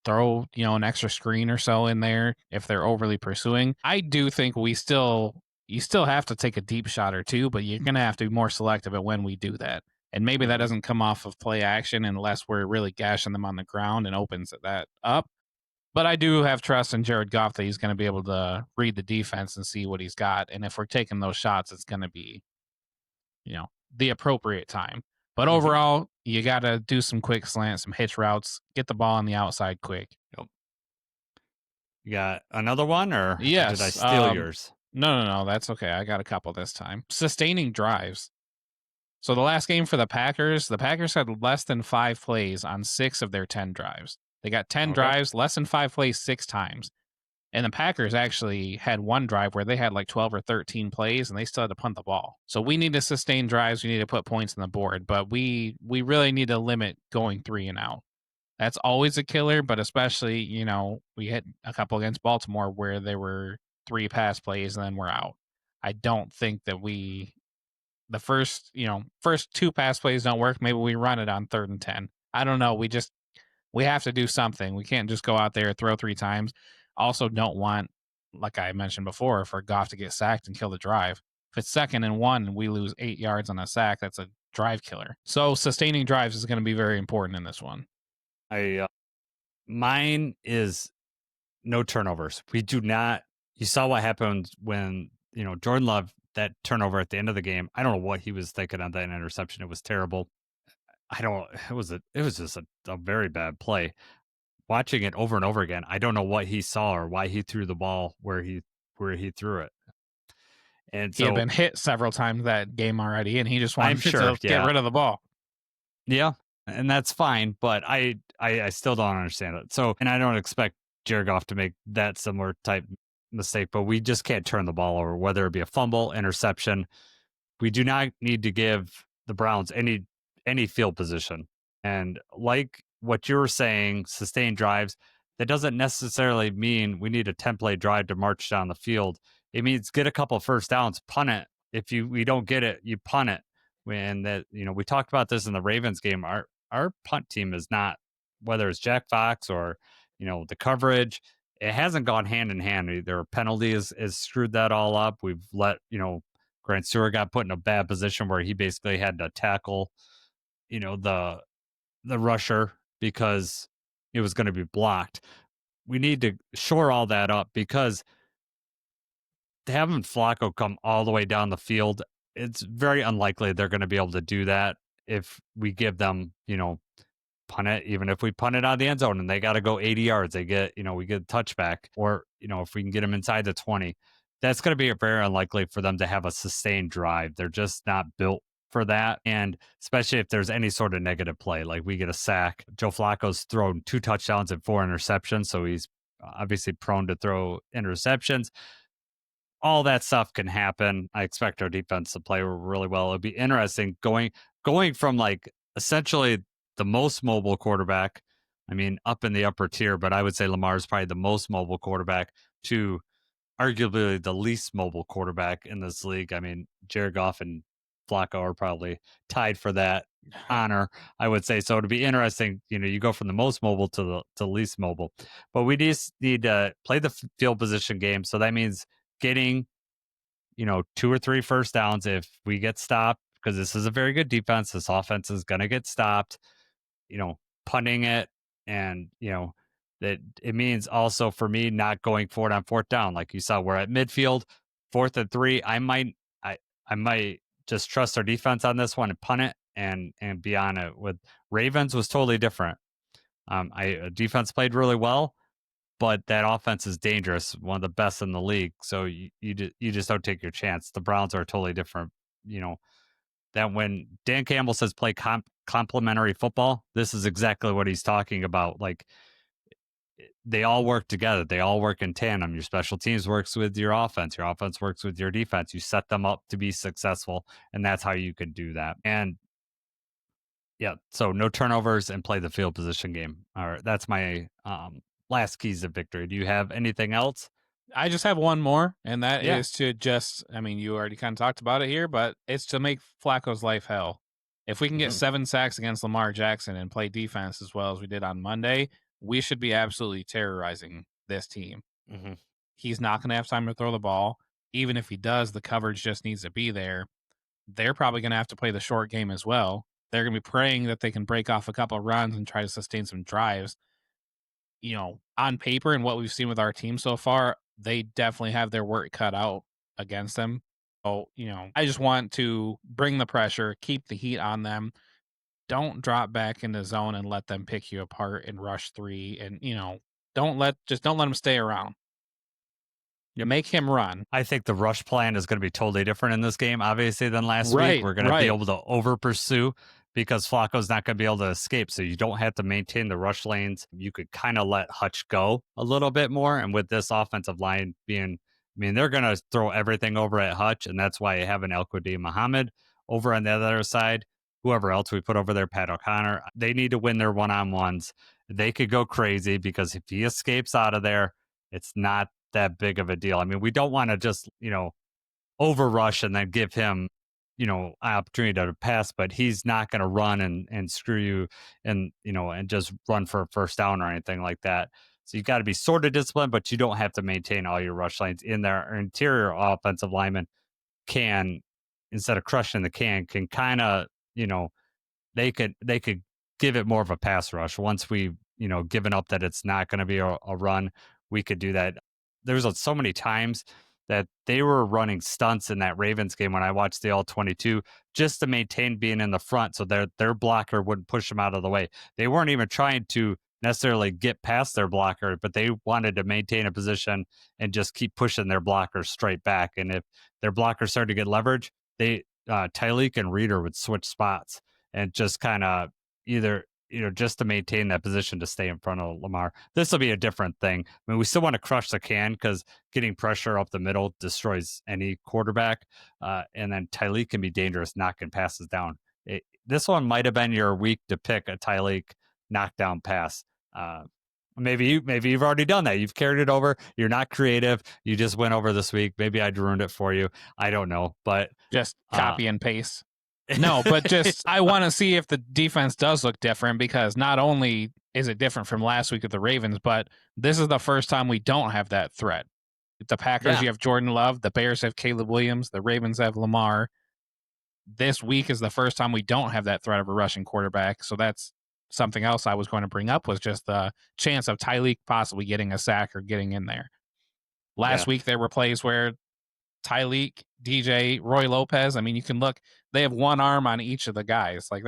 Speaker 3: Throw, an extra screen or so in there if they're overly pursuing. I do think you still have to take a deep shot or two, but you're going to have to be more selective at when we do that. And maybe that doesn't come off of play action unless we're really gashing them on the ground and opens that up. But I do have trust in Jared Goff that he's going to be able to read the defense and see what he's got. And if we're taking those shots, it's going to be, the appropriate time. But overall, you got to do some quick slants, some hitch routes, get the ball on the outside quick.
Speaker 2: Yep. You got another one, or
Speaker 3: yes,
Speaker 2: did I steal yours?
Speaker 3: No, that's okay. I got a couple this time. Sustaining drives. So the last game for the Packers had less than 5 plays on 6 of their 10 drives. They got 10 drives, less than 5 plays 6 times. And the Packers actually had one drive where they had like 12 or 13 plays and they still had to punt the ball. So we need to sustain drives. We need to put points on the board, but we really need to limit going 3 and out. That's always a killer, but especially, we hit a couple against Baltimore where there were 3 pass plays and then we're out. I don't think that the first 2 pass plays don't work. Maybe we run it on 3rd and 10. I don't know. We have to do something. We can't just go out there, throw 3 times. Also don't want, like I mentioned before, for Goff to get sacked and kill the drive. If it's 2nd and 1 and we lose 8 yards on a sack, that's a drive killer. So sustaining drives is going to be very important in this one.
Speaker 2: Mine is no turnovers. We do not. You saw what happened when Jordan Love, that turnover at the end of the game. I don't know what he was thinking on that interception. It was terrible. It was just a very bad play. Watching it over and over again, I don't know what he saw or why he threw the ball where he threw it. And
Speaker 3: he had been hit several times that game already, and he just wanted to get rid of the ball.
Speaker 2: Yeah, and that's fine, but I still don't understand it. So, and I don't expect Jared Goff to make that similar type mistake, but we just can't turn the ball over, whether it be a fumble, interception. We do not need to give the Browns any field position. And like what you were saying, sustained drives, that doesn't necessarily mean we need a 10-play drive to march down the field. It means get a couple first downs, punt it. If we don't get it, you punt it. When that, we talked about this in the Ravens game. Our punt team is not, whether it's Jack Fox or the coverage, it hasn't gone hand in hand. Either penalty has screwed that all up. We've let Grant Stewart got put in a bad position where he basically had to tackle the rusher because it was going to be blocked. We need to shore all that up, because having Flacco come all the way down the field, it's very unlikely they're going to be able to do that if we give them, punt it. Even if we punt it out of the end zone and they got to go 80 yards, we get a touchback, or, if we can get them inside the 20, that's going to be very unlikely for them to have a sustained drive. They're just not built for that. And especially if there's any sort of negative play, like we get a sack. Joe Flacco's thrown 2 touchdowns and 4 interceptions, so he's obviously prone to throw interceptions. All that stuff can happen. I expect our defense to play really well. It'd be interesting going from like essentially the most mobile quarterback, up in the upper tier, but I would say Lamar's probably the most mobile quarterback, to arguably the least mobile quarterback in this league. Jared Goff and Flacco are probably tied for that honor, I would say. So it'd be interesting, you go from the most mobile to the least mobile. But we just need to play the field position game. So that means getting, 2 or 3 first downs if we get stopped, because this is a very good defense. This offense is going to get stopped, punting it. And, that it means also for me not going for it on 4th down. Like you saw, we're at midfield, 4th and 3. I might just trust our defense on this one and punt it and be on it. With Ravens was totally different. Defense played really well. but that offense is dangerous, one of the best in the league. So you just don't take your chance. The Browns are totally different. That when Dan Campbell says play complementary football, this is exactly what he's talking about. Like, they all work together. They all work in tandem. Your special teams works with your offense. Your offense works with your defense. You set them up to be successful, and that's how you can do that. And yeah, so no turnovers and play the field position game. All right, that's my last keys of victory. Do you have anything else?
Speaker 3: I just have one more, and that
Speaker 2: Yeah.
Speaker 3: is to just, I mean, you already kind of talked about it here, but it's to make Flacco's life hell. If we can get 7 sacks against Lamar Jackson and play defense as well as we did on Monday, we should be absolutely terrorizing this team. He's not going to have time to throw the ball. Even if he does, the coverage just needs to be there. They're probably going to have to play the short game as well. They're going to be praying that they can break off a couple of runs and try to sustain some drives. On paper and what we've seen with our team so far, they definitely have their work cut out against them. So, I just want to bring the pressure, keep the heat on them. Don't drop back in the zone and let them pick you apart and rush 3. And, don't let them stay around. Make him run.
Speaker 2: I think the rush plan is going to be totally different in this game, obviously, than last week. We're going to be able to over pursue because Flacco's not going to be able to escape. So you don't have to maintain the rush lanes. You could kind of let Hutch go a little bit more. And with this offensive line they're going to throw everything over at Hutch. And that's why you have an El-Quadin Muhammad over on the other side. Whoever else we put over there, Pat O'Connor, they need to win their one-on-ones. They could go crazy because if he escapes out of there, it's not that big of a deal. I mean, we don't want to just, over rush and then give him, opportunity to pass, but he's not going to run and screw you and just run for a first down or anything like that. So you got to be sort of disciplined, but you don't have to maintain all your rush lanes in there. Our interior offensive linemen can, instead of crushing the can kind of, they could give it more of a pass rush. Once we, given up that it's not going to be a run, we could do that. There's so many times that they were running stunts in that Ravens game when I watched the all-22 just to maintain being in the front so their blocker wouldn't push them out of the way. They weren't even trying to necessarily get past their blocker, but they wanted to maintain a position and just keep pushing their blockers straight back. And if their blockers started to get leverage, Tyleek and Reeder would switch spots and just kind of either just to maintain that position to stay in front of Lamar. This will be a different thing. I mean, we still want to crush the can because getting pressure up the middle destroys any quarterback. And then Tyleek can be dangerous knocking passes down. This one might have been your week to pick a Tyleek knockdown pass. Maybe you've already done that. You've carried it over. You're not creative. You just went over this week. Maybe I ruined it for you. I don't know, but
Speaker 3: just copy and paste. No, but just I want to see if the defense does look different because not only is it different from last week with the Ravens, but this is the first time we don't have that threat. The Packers, you have Jordan Love. The Bears have Caleb Williams. The Ravens have Lamar. This week is the first time we don't have that threat of a rushing quarterback. So that's something else I was going to bring up was just the chance of Tyleek possibly getting a sack or getting in there. Last week there were plays where Tyleek, DJ, Roy Lopez. I mean, you can look, they have one arm on each of the guys. Like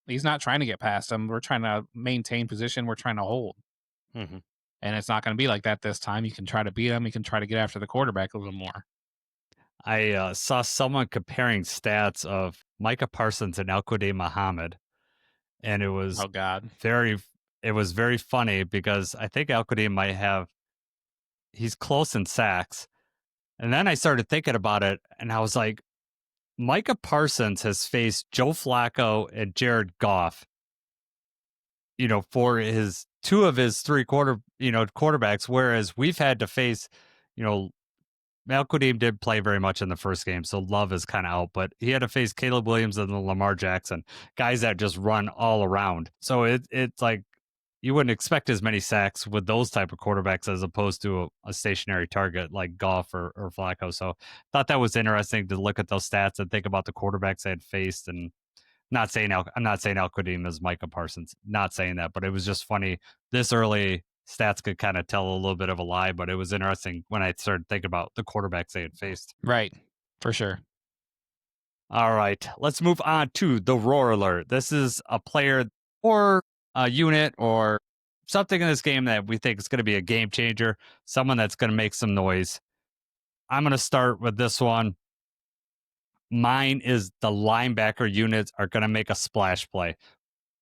Speaker 3: he's not trying to get past them. We're trying to maintain position. We're trying to hold. And it's not going to be like that this time. You can try to beat them. You can try to get after the quarterback a little more.
Speaker 2: I saw someone comparing stats of Micah Parsons and El-Quadin Muhammad. And it was very funny because I think El-Quadin he's close in sacks. And then I started thinking about it, and I was like, Micah Parsons has faced Joe Flacco and Jared Goff, for his 2 of his 3 quarterbacks, whereas we've had to face, El-Quadin did play very much in the first game, so Love is kind of out, but he had to face Caleb Williams and Lamar Jackson, guys that just run all around. So it's like, you wouldn't expect as many sacks with those type of quarterbacks as opposed to a stationary target like Goff or Flacco. So thought that was interesting to look at those stats and think about the quarterbacks I had faced. And I'm not saying El-Quadin is Micah Parsons, not saying that, but it was just funny. This early stats could kind of tell a little bit of a lie, but it was interesting when I started thinking about the quarterbacks they had faced.
Speaker 3: Right, for sure.
Speaker 2: All right, let's move on to the Roar Alert. This is a player or a unit or something in this game that we think is going to be a game changer, someone that's going to make some noise. I'm going to start with this one. Mine is the linebacker units are going to make a splash play.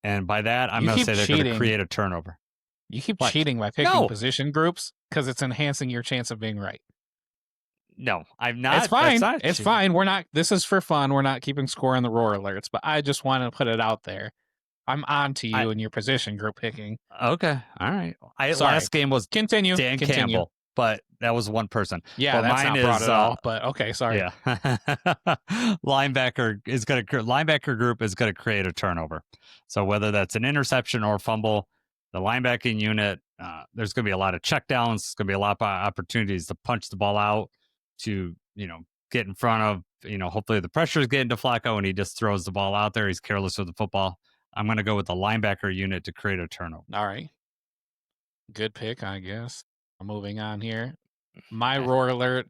Speaker 2: And by that, I'm
Speaker 3: You
Speaker 2: going to
Speaker 3: keep
Speaker 2: say they're going to
Speaker 3: cheating.
Speaker 2: create a turnover.
Speaker 3: You keep
Speaker 2: What?
Speaker 3: cheating by picking
Speaker 2: No.
Speaker 3: position groups because it's enhancing your chance of being right.
Speaker 2: No, I'm not.
Speaker 3: It's fine.
Speaker 2: That's not
Speaker 3: It's
Speaker 2: cheating.
Speaker 3: fine. We're not. This is for fun. We're not keeping score on the roar alerts, but I just want to put it out there. I'm on to you and your position group picking.
Speaker 2: Okay. All right.
Speaker 3: Sorry.
Speaker 2: Last game was
Speaker 3: Continue.
Speaker 2: Dan Campbell, but that was one person.
Speaker 3: Yeah,
Speaker 2: but
Speaker 3: that's
Speaker 2: mine
Speaker 3: not broad
Speaker 2: is,
Speaker 3: at all. But okay, sorry.
Speaker 2: Yeah. linebacker group is going to create a turnover. So whether that's an interception or fumble, the linebacking unit, there's going to be a lot of checkdowns. There's going to be a lot of opportunities to punch the ball out, to get in front of, hopefully the pressure is getting to Flacco and he just throws the ball out there. He's careless with the football. I'm going to go with the linebacker unit to create a turnover.
Speaker 3: All right. Good pick, I guess. Moving on here. My roar alert,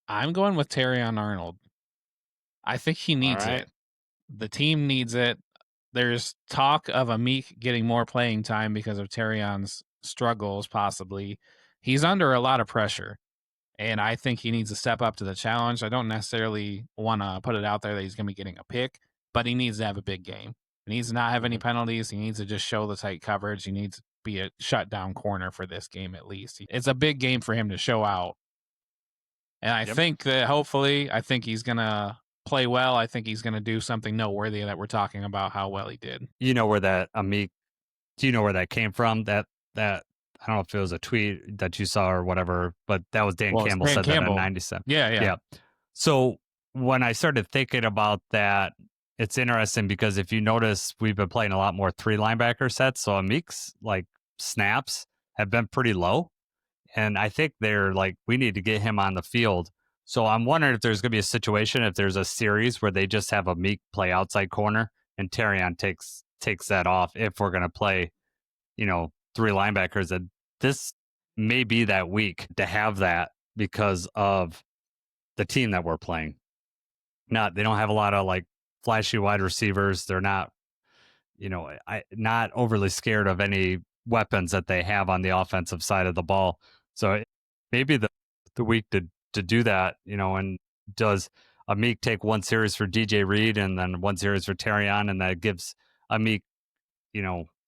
Speaker 3: I'm going with Terrion Arnold. I think he needs it. The team needs it. There's talk of Amik getting more playing time because of Terrion's struggles, possibly. He's under a lot of pressure, and I think he needs to step up to the challenge. I don't necessarily want to put it out there that he's going to be getting a pick, but he needs to have a big game. He needs to not have any penalties. He needs to just show the tight coverage. He needs to be a shutdown corner for this game at least. It's a big game for him to show out. And I think that hopefully, I think he's going to play well. I think he's going to do something noteworthy that we're talking about how well he did.
Speaker 2: You know where that Amik, do you know where that came from? That I don't know if it was a tweet that you saw or whatever, but that was Dan Campbell said that in 97.
Speaker 3: Yeah.
Speaker 2: So when I started thinking about that, it's interesting because if you notice, we've been playing a lot more 3 linebacker sets. So Amik's snaps have been pretty low. And I think they're we need to get him on the field. So I'm wondering if there's going to be a situation, if there's a series where they just have Amik play outside corner and Terrion takes that off. If we're going to play, 3 linebackers, and this may be that week to have that because of the team that we're playing. They don't have a lot of flashy wide receivers. They're not, not overly scared of any weapons that they have on the offensive side of the ball. So maybe the week to do that, and does Amik take one series for DJ Reed and then one series for Terrion, and that gives Amik,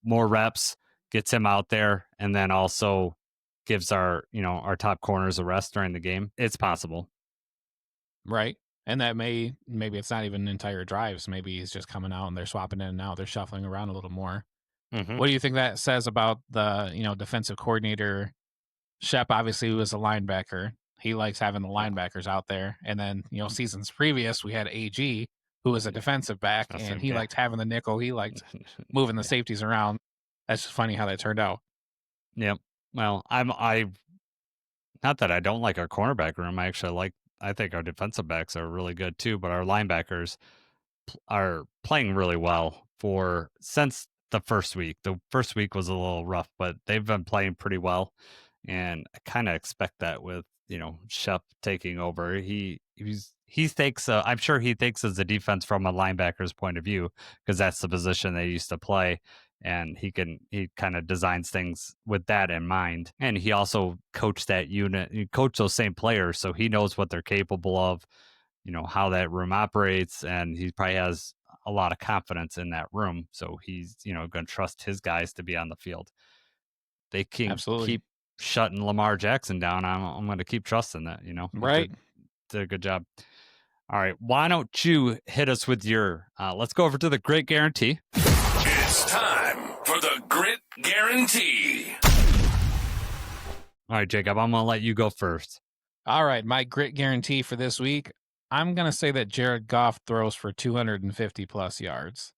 Speaker 2: more reps, gets him out there, and then also gives our top corners a rest during the game. It's possible.
Speaker 3: Right. And that maybe it's not even entire drives. Maybe he's just coming out and they're swapping in and out. They're shuffling around a little more.
Speaker 2: Mm-hmm.
Speaker 3: What do you think that says about the, defensive coordinator? Shep obviously was a linebacker. He likes having the linebackers out there. And then, seasons previous, we had AG, who was a defensive back, and he liked having the nickel. He liked moving the safeties around. That's just funny how that turned out.
Speaker 2: Yep. Well, I not that I don't like our cornerback room. I think our defensive backs are really good too, but our linebackers are playing really well since the first week. The first week was a little rough, but they've been playing pretty well. And I kind of expect that with, Shep taking over. He thinks, I'm sure he thinks as a defense from a linebacker's point of view, because that's the position they used to play. And he kind of designs things with that in mind. And he also coached that unit, he coached those same players. So he knows what they're capable of, how that room operates. And he probably has a lot of confidence in that room. So he's, going to trust his guys to be on the field. They can keep shutting Lamar Jackson down. I'm going to keep trusting that,
Speaker 3: Right.
Speaker 2: Did a good job. All right. Why don't you hit us with your, let's go over to the Grit Guarantee.
Speaker 1: It's time for the Grit Guarantee.
Speaker 2: All right, Jacob, I'm going to let you go first.
Speaker 3: All right. My Grit Guarantee for this week, I'm going to say that Jared Goff throws for 250 plus yards.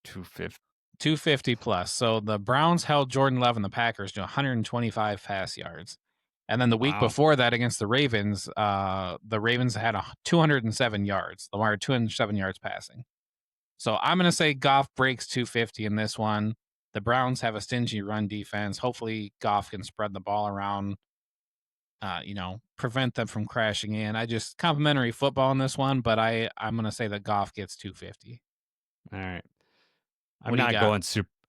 Speaker 3: 250 plus. So the Browns held Jordan Love and the Packers to 125 pass yards. And then the week before that against the Ravens had 207 yards. Lamar had 207 yards passing. So I'm going to say Goff breaks 250 in this one. The Browns have a stingy run defense. Hopefully Goff can spread the ball around, prevent them from crashing in. Complimentary football in this one, but I'm going to say that Goff gets 250.
Speaker 2: All right.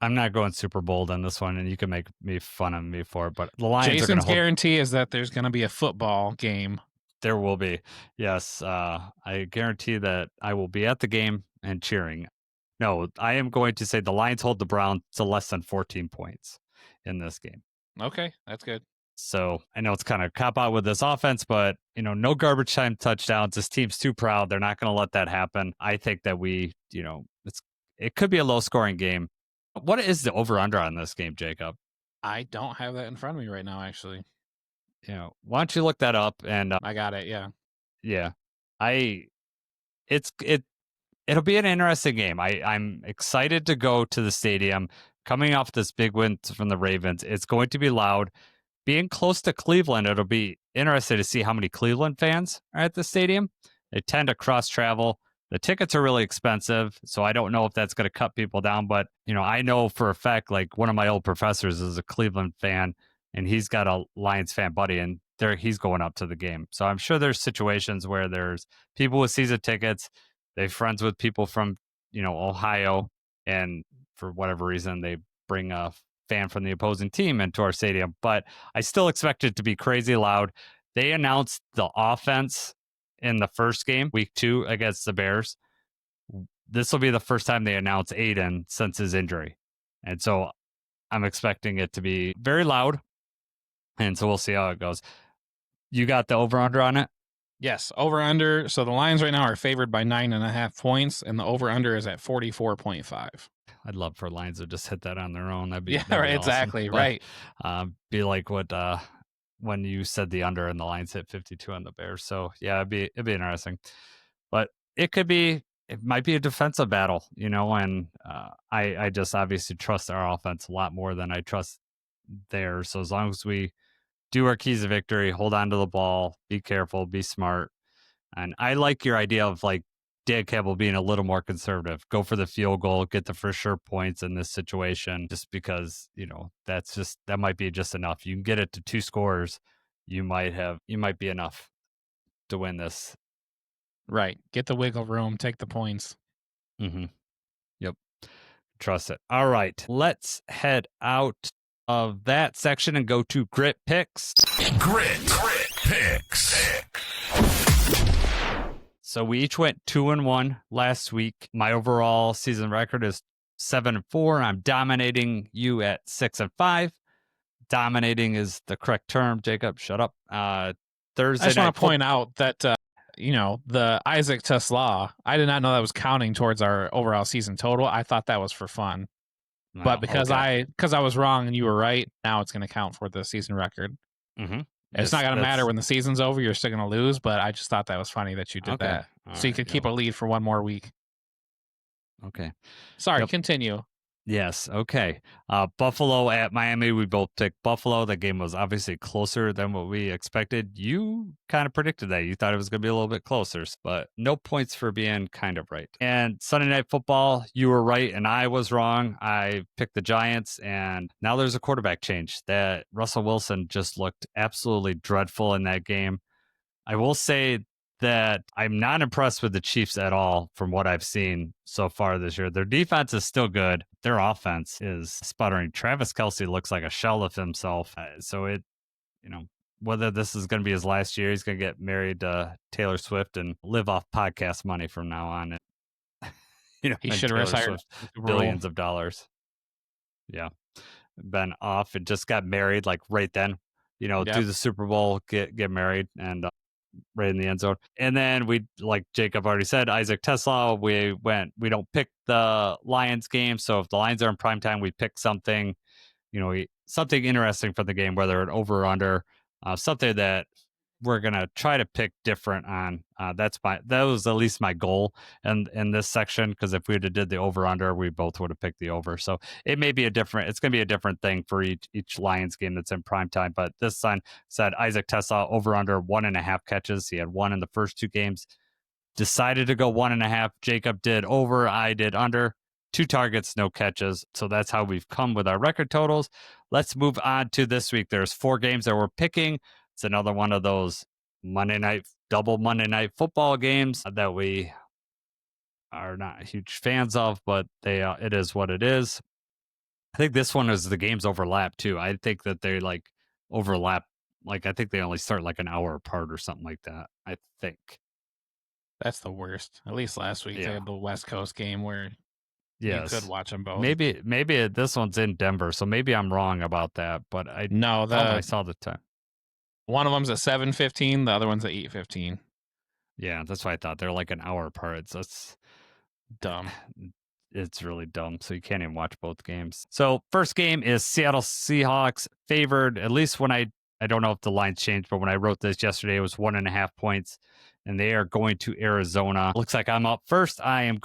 Speaker 2: I'm not going super bold on this one, and you can make me fun of me for it, but the Lions are going
Speaker 3: Jason's
Speaker 2: to hold.
Speaker 3: guarantee is that there's going to be a football game.
Speaker 2: There will be. Yes. I guarantee that I will be at the game and cheering. No, I am going to say the Lions hold the Browns to less than 14 points in this game.
Speaker 3: Okay, that's good.
Speaker 2: So I know it's kind of cop out with this offense, but no garbage time touchdowns. This team's too proud. They're not going to let that happen. I think that it could be a low scoring game. What is the over under on this game, Jacob?
Speaker 3: I don't have that in front of me right now, actually.
Speaker 2: Why don't you look that up? And
Speaker 3: I got it. Yeah.
Speaker 2: yeah, it'll be an interesting game. I'm excited to go to the stadium. Coming off this big win from the Ravens, it's going to be loud. Being close to Cleveland, it'll be interesting to see how many Cleveland fans are at the stadium. They tend to cross travel. The tickets are really expensive, so I don't know if that's going to cut people down. But I know for a fact, like one of my old professors is a Cleveland fan, and he's got a Lions fan buddy, and he's going up to the game. So I'm sure there's situations where there's people with season tickets. They're friends with people from Ohio, and for whatever reason, they bring a fan from the opposing team into our stadium. But I still expect it to be crazy loud. They announced the offense in the first game, week 2 against the Bears. This will be the first time they announce Aiden since his injury. And so I'm expecting it to be very loud. And so we'll see how it goes. You got the over-under on it?
Speaker 3: Yes, over-under. So the Lions right now are favored by 9.5 points, and the over-under is at 44.5.
Speaker 2: I'd love for Lions to just hit that on their own. That'd be
Speaker 3: right,
Speaker 2: awesome.
Speaker 3: exactly,
Speaker 2: But,
Speaker 3: right.
Speaker 2: Be like what when you said the under and the Lions hit 52 on the Bears. So yeah, it'd be interesting. But it might be a defensive battle, and I just obviously trust our offense a lot more than I trust theirs. So as long as we do our keys of victory, hold on to the ball, be careful, be smart. And I like your idea of like Dan Campbell being a little more conservative. Go for the field goal, get the for sure points in this situation, just because, that might be just enough. You can get it to 2 scores. You might be enough to win this.
Speaker 3: Right. Get the wiggle room, take the points.
Speaker 2: Mm-hmm. Yep. Trust it. All right. Let's head out of that section and go to Grit Picks.
Speaker 1: Grit Picks.
Speaker 2: So we each went 2-1 last week. My overall season record is 7-4. I'm dominating you at 6-5. Dominating is the correct term. Jacob, shut up. Thursday.
Speaker 3: I just want to point out that the Isaac Tesla. I did not know that was counting towards our overall season total. I thought that was for fun, but because I was wrong and you were right, now it's going to count for the season record.
Speaker 2: Mm-hmm.
Speaker 3: It's not going to matter when the season's over. You're still going to lose, but I just thought that was funny that you did that. So you could keep a lead for one more week.
Speaker 2: Okay.
Speaker 3: Sorry, continue.
Speaker 2: Yes. Okay. Buffalo at Miami. We both picked Buffalo. That game was obviously closer than what we expected. You kind of predicted that. You thought it was going to be a little bit closer, but no points for being kind of right. And Sunday Night Football, you were right and I was wrong. I picked the Giants, and now there's a quarterback change. That Russell Wilson just looked absolutely dreadful in that game. I will say that I'm not impressed with the Chiefs at all from what I've seen so far this year. Their defense is still good. Their offense is sputtering. Travis Kelce looks like a shell of himself. So whether this is going to be his last year, he's going to get married to Taylor Swift and live off podcast money from now on.
Speaker 3: He should have retired
Speaker 2: billions of dollars. Yeah. Been off and just got married like right then, do the Super Bowl, get married, and right in the end zone. And then we, like Jacob already said, Isaac Tesla, we don't pick the Lions game. So if the Lions are in primetime, we pick something, something interesting for the game, whether an over or under, something that we're going to try to pick different on. That was at least my goal in this section, because if we had did the over under, we both would have picked the over. So it's going to be a different thing for each Lions game that's in prime time. But this time said Isaac Tesla over under 1.5 catches. He had 1 in the first 2 games. Decided to go 1.5. Jacob did over. I did under. 2 targets, no catches. So that's how we've come with our record totals. Let's move on to this week. There's 4 games that we're picking. It's another one of those double Monday night football games that we are not huge fans of, but it is what it is. I think this one is the games overlap too. I think that they like overlap. Like I think they only start like an hour apart or something like that. I think.
Speaker 3: That's the worst. At least last week they
Speaker 2: Yeah.
Speaker 3: had the West Coast game where you could
Speaker 2: Yes.
Speaker 3: watch them both.
Speaker 2: Maybe this one's in Denver, so maybe I'm wrong about that. But I
Speaker 3: No,
Speaker 2: thought I saw the time.
Speaker 3: one of them's at 7:15, the other one's at 8:15.
Speaker 2: Yeah, that's what I thought. They're like an hour apart. So it's
Speaker 3: Dumb.
Speaker 2: it's really dumb. So you can't even watch both games. So first game is Seattle Seahawks favored. At least when I don't know if the lines changed, but when I wrote this yesterday, it was 1.5 points, and they are going to Arizona. Looks like I'm up first. I'm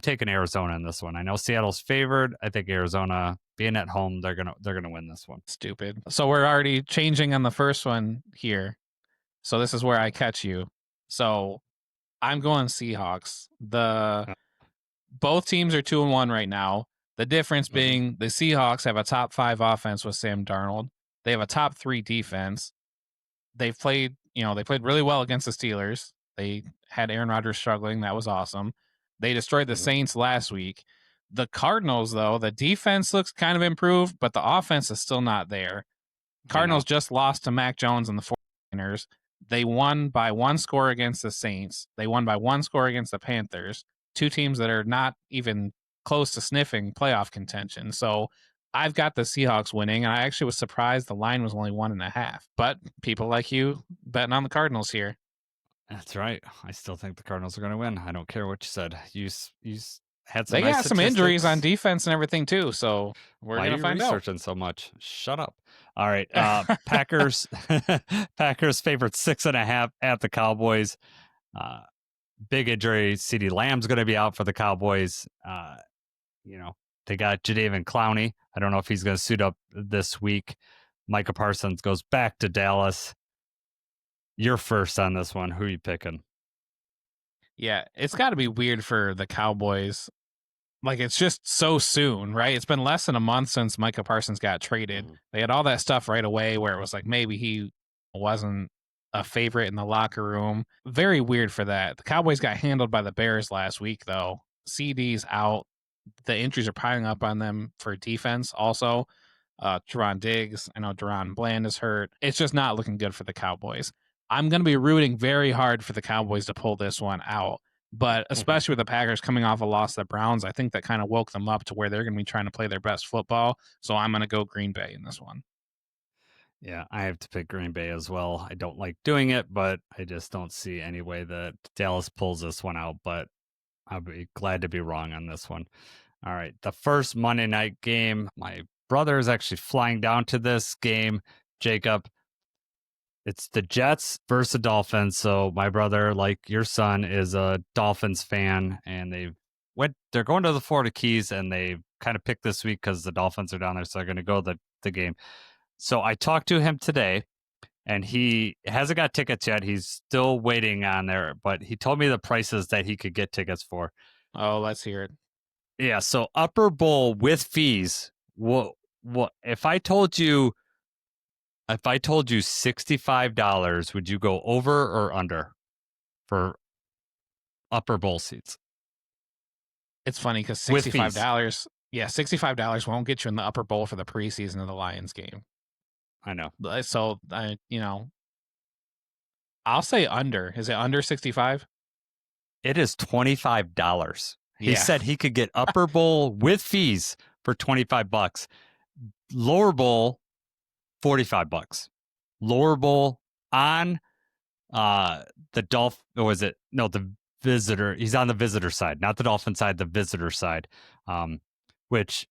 Speaker 2: taking Arizona in this one. I know Seattle's favored. I think Arizona, being at home, they're gonna win this one.
Speaker 3: Stupid. So we're already changing on the first one here. So this is where I catch you. So I'm going Seahawks. Both teams are 2-1 right now. The difference being the Seahawks have a top 5 offense with Sam Darnold. They have a top 3 defense. They played really well against the Steelers. They had Aaron Rodgers struggling. That was awesome. They destroyed the Saints last week. The Cardinals, though, the defense looks kind of improved, but the offense is still not there. Cardinals just lost to Mac Jones and the 49ers. They won by 1 score against the Saints. They won by 1 score against the Panthers. 2 teams that are not even close to sniffing playoff contention. So I've got the Seahawks winning, and I actually was surprised the line was only 1.5. But people like you betting on the Cardinals here.
Speaker 2: That's right. I still think the Cardinals are going to win. I don't care what you said. You had some.
Speaker 3: They
Speaker 2: nice
Speaker 3: got some injuries on
Speaker 2: statistics.
Speaker 3: defense and everything too. So we're going to find out.
Speaker 2: Why are you researching so much? Shut up. All right. Packers. Packers favored 6.5 at the Cowboys. Big injury. CeeDee Lamb's going to be out for the Cowboys. They got Jadeveon Clowney. I don't know if he's going to suit up this week. Micah Parsons goes back to Dallas. You're first on this one. Who are you picking?
Speaker 3: Yeah, it's got to be weird for the Cowboys. Like, it's just so soon, right? It's been less than a month since Micah Parsons got traded. They had all that stuff right away where it was like maybe he wasn't a favorite in the locker room. Very weird for that. The Cowboys got handled by the Bears last week, though. CD's out. The injuries are piling up on them for defense also. Teron Diggs, I know Deron Bland is hurt. It's just not looking good for the Cowboys. I'm going to be rooting very hard for the Cowboys to pull this one out. But especially with the Packers coming off a loss to the Browns, I think that kind of woke them up to where they're going to be trying to play their best football. So I'm going to go Green Bay in this one.
Speaker 2: Yeah, I have to pick Green Bay as well. I don't like doing it, but I just don't see any way that Dallas pulls this one out. But I'll be glad to be wrong on this one. All right, the first Monday night game. My brother is actually flying down to this game. Jacob, it's the Jets versus the Dolphins. So my brother, like your son, is a Dolphins fan, and they're going to the Florida Keys, and they kind of picked this week because the Dolphins are down there, so they're going to go the game. So I talked to him today, and he hasn't got tickets yet. He's still waiting on there, but he told me the prices that he could get tickets for.
Speaker 3: Oh, let's hear it.
Speaker 2: Yeah, so Upper Bowl with fees. What if I told you $65, would you go over or under for Upper Bowl seats?
Speaker 3: It's funny because $65, $65 won't get you in the Upper Bowl for the preseason of the Lions game.
Speaker 2: I know.
Speaker 3: So I'll say under. Is it under 65?
Speaker 2: It is $25. He
Speaker 3: Yeah.
Speaker 2: said he could get Upper Bowl with fees for $25. Lower Bowl, $45. Lower Bowl on the visitor. He's on the visitor side, not the Dolphin side, the visitor side. Which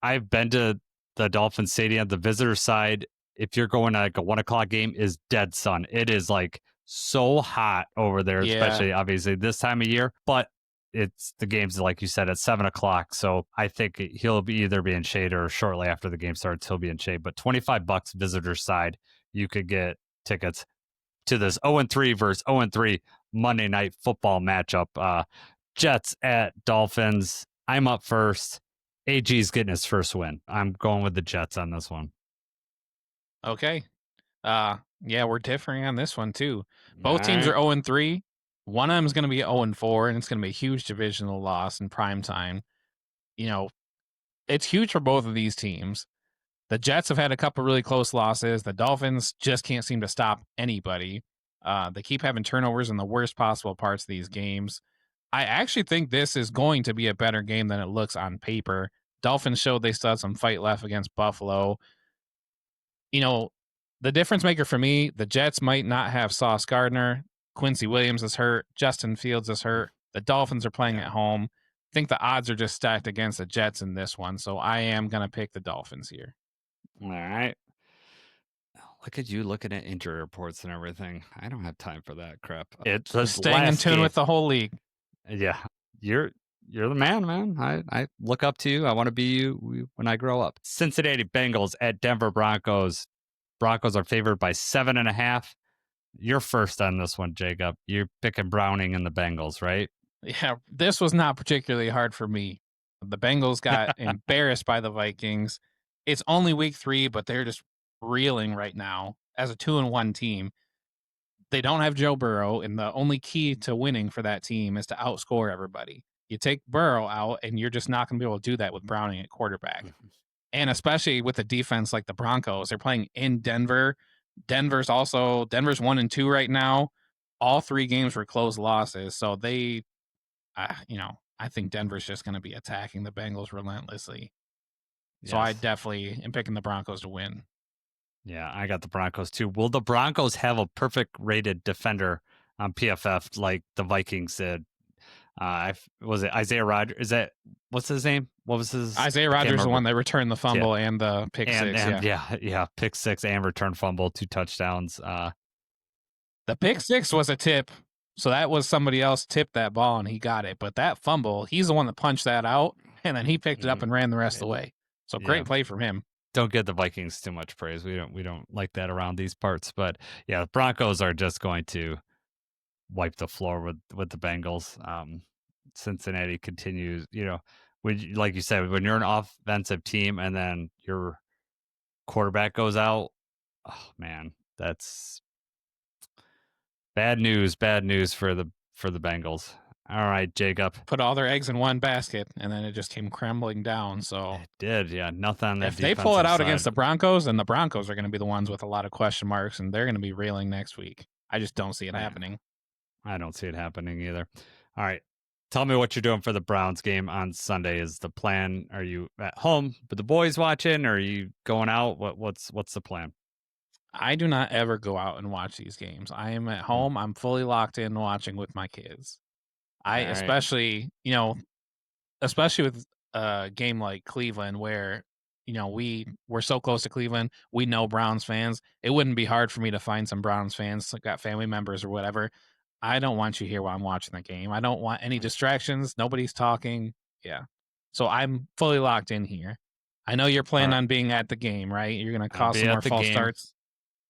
Speaker 2: I've been to the Dolphin Stadium. The visitor side, if you're going to like a 1:00 game, is dead sun. It is like so hot over there, especially obviously this time of year. But it's the game's, like you said, at 7:00. So I think he'll either be in shade or shortly after the game starts, he'll be in shade. But $25 visitor side, you could get tickets to this 0-3 versus 0-3 Monday Night Football matchup. Jets at Dolphins. I'm up first. AG's getting his first win. I'm going with the Jets on this one.
Speaker 3: Okay. Yeah, we're differing on this one too. Both teams are 0-3. One of them is going to be 0-4, and it's going to be a huge divisional loss in prime time. it's huge for both of these teams. The Jets have had a couple really close losses. The Dolphins just can't seem to stop anybody. They keep having turnovers in the worst possible parts of these games. I actually think this is going to be a better game than it looks on paper. Dolphins showed they still had some fight left against Buffalo. You know, the difference maker for me, the Jets might not have Sauce Gardner. Quincy Williams is hurt. Justin Fields is hurt. The Dolphins are playing at home. I think the odds are just stacked against the Jets in this one. So I am going to pick the Dolphins here.
Speaker 2: All right. Look at you looking at injury reports and everything. I don't have time for that crap. It's
Speaker 3: Just staying in tune with the whole league.
Speaker 2: Yeah, you're the man. I look up to you. I want to be you when I grow up. Cincinnati Bengals at Denver Broncos. Broncos are favored by 7.5. You're first on this one, Jacob. You're picking Browning and the Bengals, right?
Speaker 3: Yeah, this was not particularly hard for me. The Bengals got embarrassed by the Vikings. It's only week 3, but they're just reeling right now as a 2-1 team. They don't have Joe Burrow, and the only key to winning for that team is to outscore everybody. You take Burrow out, and you're just not going to be able to do that with Browning at quarterback. And especially with a defense like the Broncos, they're playing in Denver. Denver's 1-2 right now. All 3 games were close losses, so they, I think Denver's just going to be attacking the Bengals relentlessly. So I definitely am picking the Broncos to win.
Speaker 2: Yeah, I got the Broncos too. Will the Broncos have a perfect rated defender on PFF like the Vikings did? Was it Isaiah Rodgers? What's his name? What was his?
Speaker 3: Isaiah Rodgers, the one that returned the fumble and the pick six.
Speaker 2: Yeah, pick 6 and return fumble, 2 touchdowns.
Speaker 3: The pick 6 was a tip, so that was somebody else tipped that ball and he got it. But that fumble, he's the one that punched that out, and then he picked it up and ran the rest of the way. So great play from him.
Speaker 2: Don't give the Vikings too much praise. We don't like that around these parts. But yeah, the Broncos are just going to wipe the floor with the Bengals. Cincinnati continues, like you said, when you're an offensive team and then your quarterback goes out, oh man, that's bad news for the Bengals. All right, Jacob.
Speaker 3: Put all their eggs in one basket, and then it just came crumbling down. So
Speaker 2: it did, yeah. Nothing on that.
Speaker 3: If they pull it out against the Broncos, then the Broncos are going to be the ones with a lot of question marks, and they're going to be reeling next week. I just don't see it happening.
Speaker 2: I don't see it happening either. All right. Tell me what you're doing for the Browns game on Sunday. Is the plan? Are you at home with the boys watching, or are you going out? What's the plan?
Speaker 3: I do not ever go out and watch these games. I am at home. I'm fully locked in watching with my kids. Especially with a game like Cleveland where, we're so close to Cleveland. We know Browns fans. It wouldn't be hard for me to find some Browns fans, got family members or whatever. I don't want you here while I'm watching the game. I don't want any distractions. Nobody's talking. Yeah. So I'm fully locked in here. I know you're planning on being at the game, right? You're going to cause some more false starts.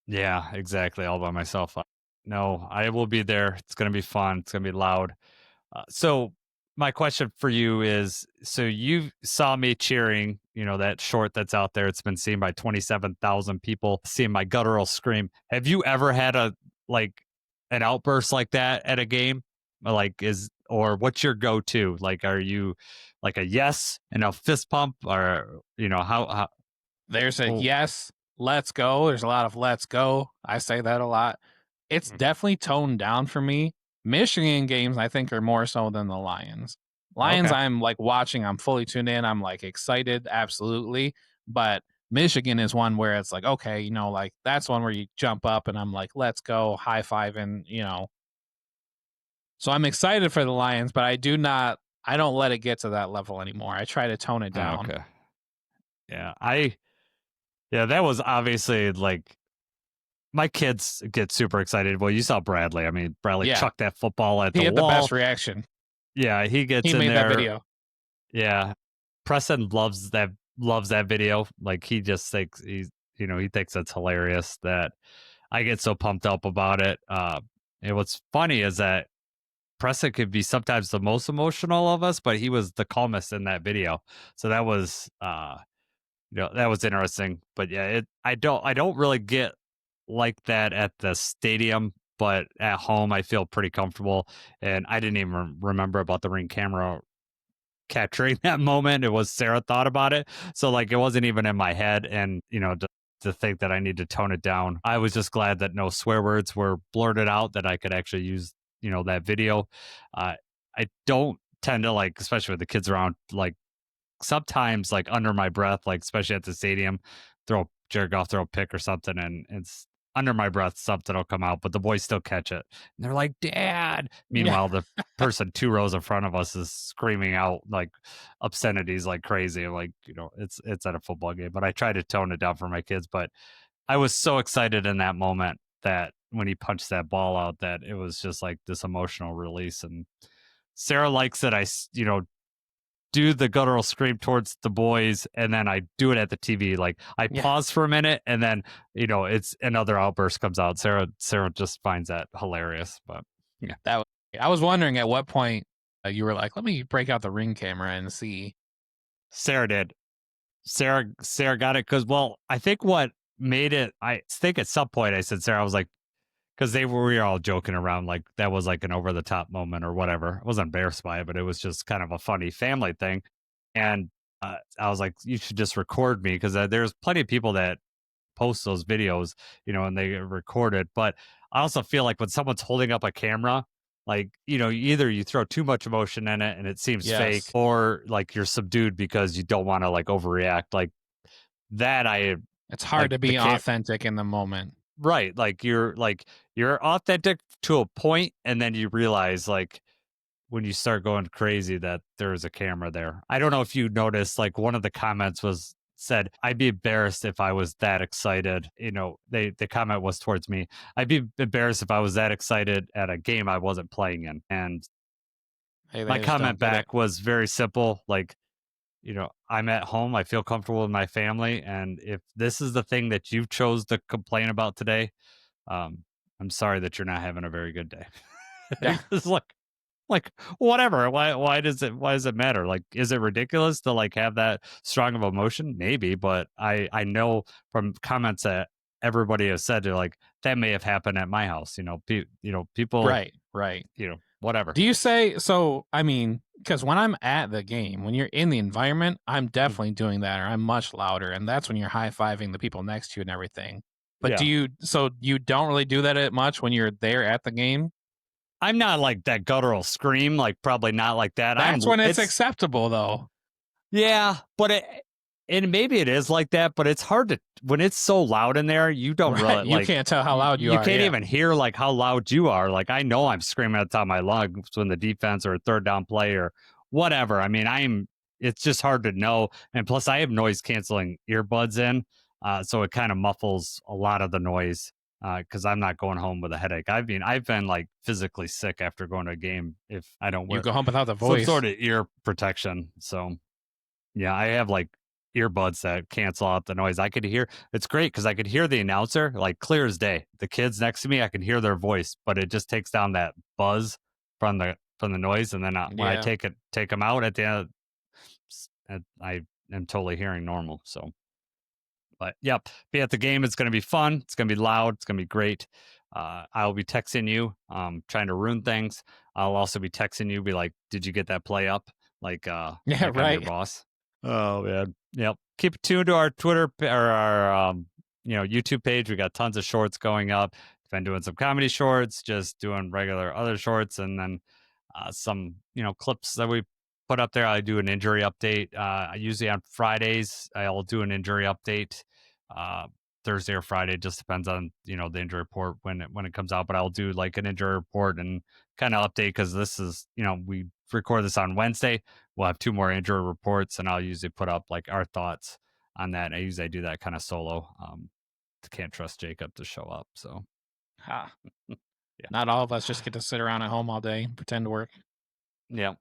Speaker 2: Yeah, exactly. All by myself. No, I will be there. It's going to be fun. It's going to be loud. So my question for you is, so you saw me cheering, that short that's out there. It's been seen by 27,000 people, seeing my guttural scream. Have you ever had an outburst like that at a game? Or what's your go-to? Are you like a yes and a fist pump, or, how?
Speaker 3: There's a yes, let's go. There's a lot of let's go. I say that a lot. It's definitely toned down for me. Michigan games, I think, are more so than the Lions. Lions, okay. I'm watching. I'm fully tuned in. I'm excited, absolutely. But Michigan is one where it's okay, that's one where you jump up and I'm let's go, high fiving, So I'm excited for the Lions, but I don't let it get to that level anymore. I try to tone it down.
Speaker 2: Okay. Yeah, that was obviously my kids get super excited. Well, you saw Bradley. I mean, Bradley chucked that football at the wall.
Speaker 3: He had the best reaction.
Speaker 2: Yeah, he made
Speaker 3: there. That video.
Speaker 2: Yeah, Preston loves that video. He just thinks he thinks it's hilarious that I get so pumped up about it. And what's funny is that Preston could be sometimes the most emotional of us, but he was the calmest in that video. So that was that was interesting. But yeah, I don't really get like that at the stadium, but at home I feel pretty comfortable. And I didn't even remember about the ring camera capturing that moment. It was Sarah thought about it. So like it wasn't even in my head. And, to think that I need to tone it down. I was just glad that no swear words were blurted out, that I could actually use, that video. I don't tend to like, especially with the kids around, like sometimes like under my breath, like especially at the stadium, Jared Goff throw a pick or something, and it's under my breath, something will come out, but the boys still catch it. And they're like, Dad. Meanwhile, the person 2 rows in front of us is screaming out like obscenities like crazy. Like, it's at a football game. But I try to tone it down for my kids. But I was so excited in that moment that when he punched that ball out, that it was just like this emotional release. And Sarah likes that I, do the guttural scream towards the boys, and then I do it at the TV. Like I pause for a minute, and then it's another outburst comes out. Sarah just finds that hilarious. But yeah,
Speaker 3: I was wondering at what point you were like, let me break out the Ring camera and see.
Speaker 2: Sarah did. Sarah got it because, well, I think what made it. I think at some point I said, Sarah, I was like, because we were all joking around, like that was like an over the top moment or whatever. I wasn't embarrassed by it, but it was just kind of a funny family thing. And I was like, you should just record me, because there's plenty of people that post those videos, and they record it. But I also feel like when someone's holding up a camera, like, either you throw too much emotion in it and it seems fake, or like you're subdued because you don't want to like overreact. Like that,
Speaker 3: it's hard to be authentic in the moment.
Speaker 2: Right. Like you're authentic to a point, and then you realize like when you start going crazy that there's a camera there. I don't know if you noticed, like one of the comments said, I'd be embarrassed if I was that excited. The comment was towards me. I'd be embarrassed if I was that excited at a game I wasn't playing in. And my comment back was very simple. Like, I'm at home. I feel comfortable with my family. And if this is the thing that you chose to complain about today, I'm sorry that you're not having a very good day.
Speaker 3: Yeah.
Speaker 2: It's like whatever. Why does it matter? Like, is it ridiculous to like have that strong of emotion? Maybe, but I know from comments that everybody has said, they're like, that may have happened at my house. People.
Speaker 3: Right.
Speaker 2: Whatever.
Speaker 3: Do you say so? I mean, because when I'm at the game, when you're in the environment, I'm definitely doing that, or I'm much louder, and that's when you're high-fiving the people next to you and everything. But you don't really do that much when you're there at the game?
Speaker 2: I'm not like that guttural scream, like probably not like that.
Speaker 3: That's when it's acceptable, though.
Speaker 2: Yeah, but and maybe it is like that, but it's hard to, when it's so loud in there, you don't really,
Speaker 3: you can't tell how loud you are.
Speaker 2: You can't even hear like how loud you are. Like I know I'm screaming at the top of my lungs when the defense or a third down play or whatever. I mean, it's just hard to know. And plus I have noise canceling earbuds in. So it kind of muffles a lot of the noise. Because I'm not going home with a headache. I've been like physically sick after going to a game if I don't wear,
Speaker 3: you go home without the voice,
Speaker 2: some sort of ear protection. So yeah, I have like earbuds that cancel out the noise. I could hear, it's great because I could hear the announcer like clear as day. The kids next to me, I can hear their voice, but it just takes down that buzz from the noise. And then when I take them out at the end, I am totally hearing normal. So. But yep, be at the game. It's going to be fun. It's going to be loud. It's going to be great. I'll be texting you, trying to ruin things. I'll also be texting you, be like, "Did you get that play up?" Like,
Speaker 3: right,
Speaker 2: your boss. Oh man, yep. Keep tuned to our Twitter or our YouTube page. We got tons of shorts going up. Been doing some comedy shorts, just doing regular other shorts, and then some clips that we put up there. I do an injury update. Usually on Fridays, I'll do an injury update. Thursday or Friday, just depends on the injury report when it comes out. But I'll do like an injury report and kind of update, because this is we record this on Wednesday. We'll have 2 more injury reports, and I'll usually put up like our thoughts on that. I usually do that kind of solo. Can't trust Jacob to show up, so.
Speaker 3: Yeah. Not all of us just get to sit around at home all day and pretend to work.
Speaker 2: Yep.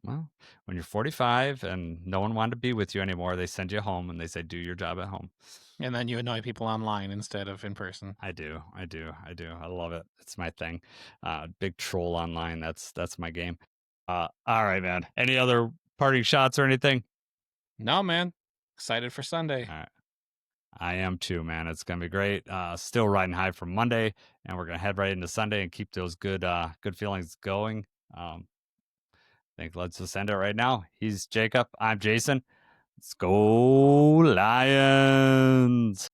Speaker 2: Well, when you're 45 and no one wanted to be with you anymore, they send you home and they say, do your job at home.
Speaker 3: And then you annoy people online instead of in person.
Speaker 2: I do. I love it. It's my thing. Big troll online. That's my game. All right, man. Any other parting shots or anything?
Speaker 3: No, man. Excited for Sunday.
Speaker 2: All right. I am too, man. It's going to be great. Still riding high from Monday, and we're going to head right into Sunday and keep those good feelings going. I think let's just end it right now. He's Jacob. I'm Jason. Let's go Lions.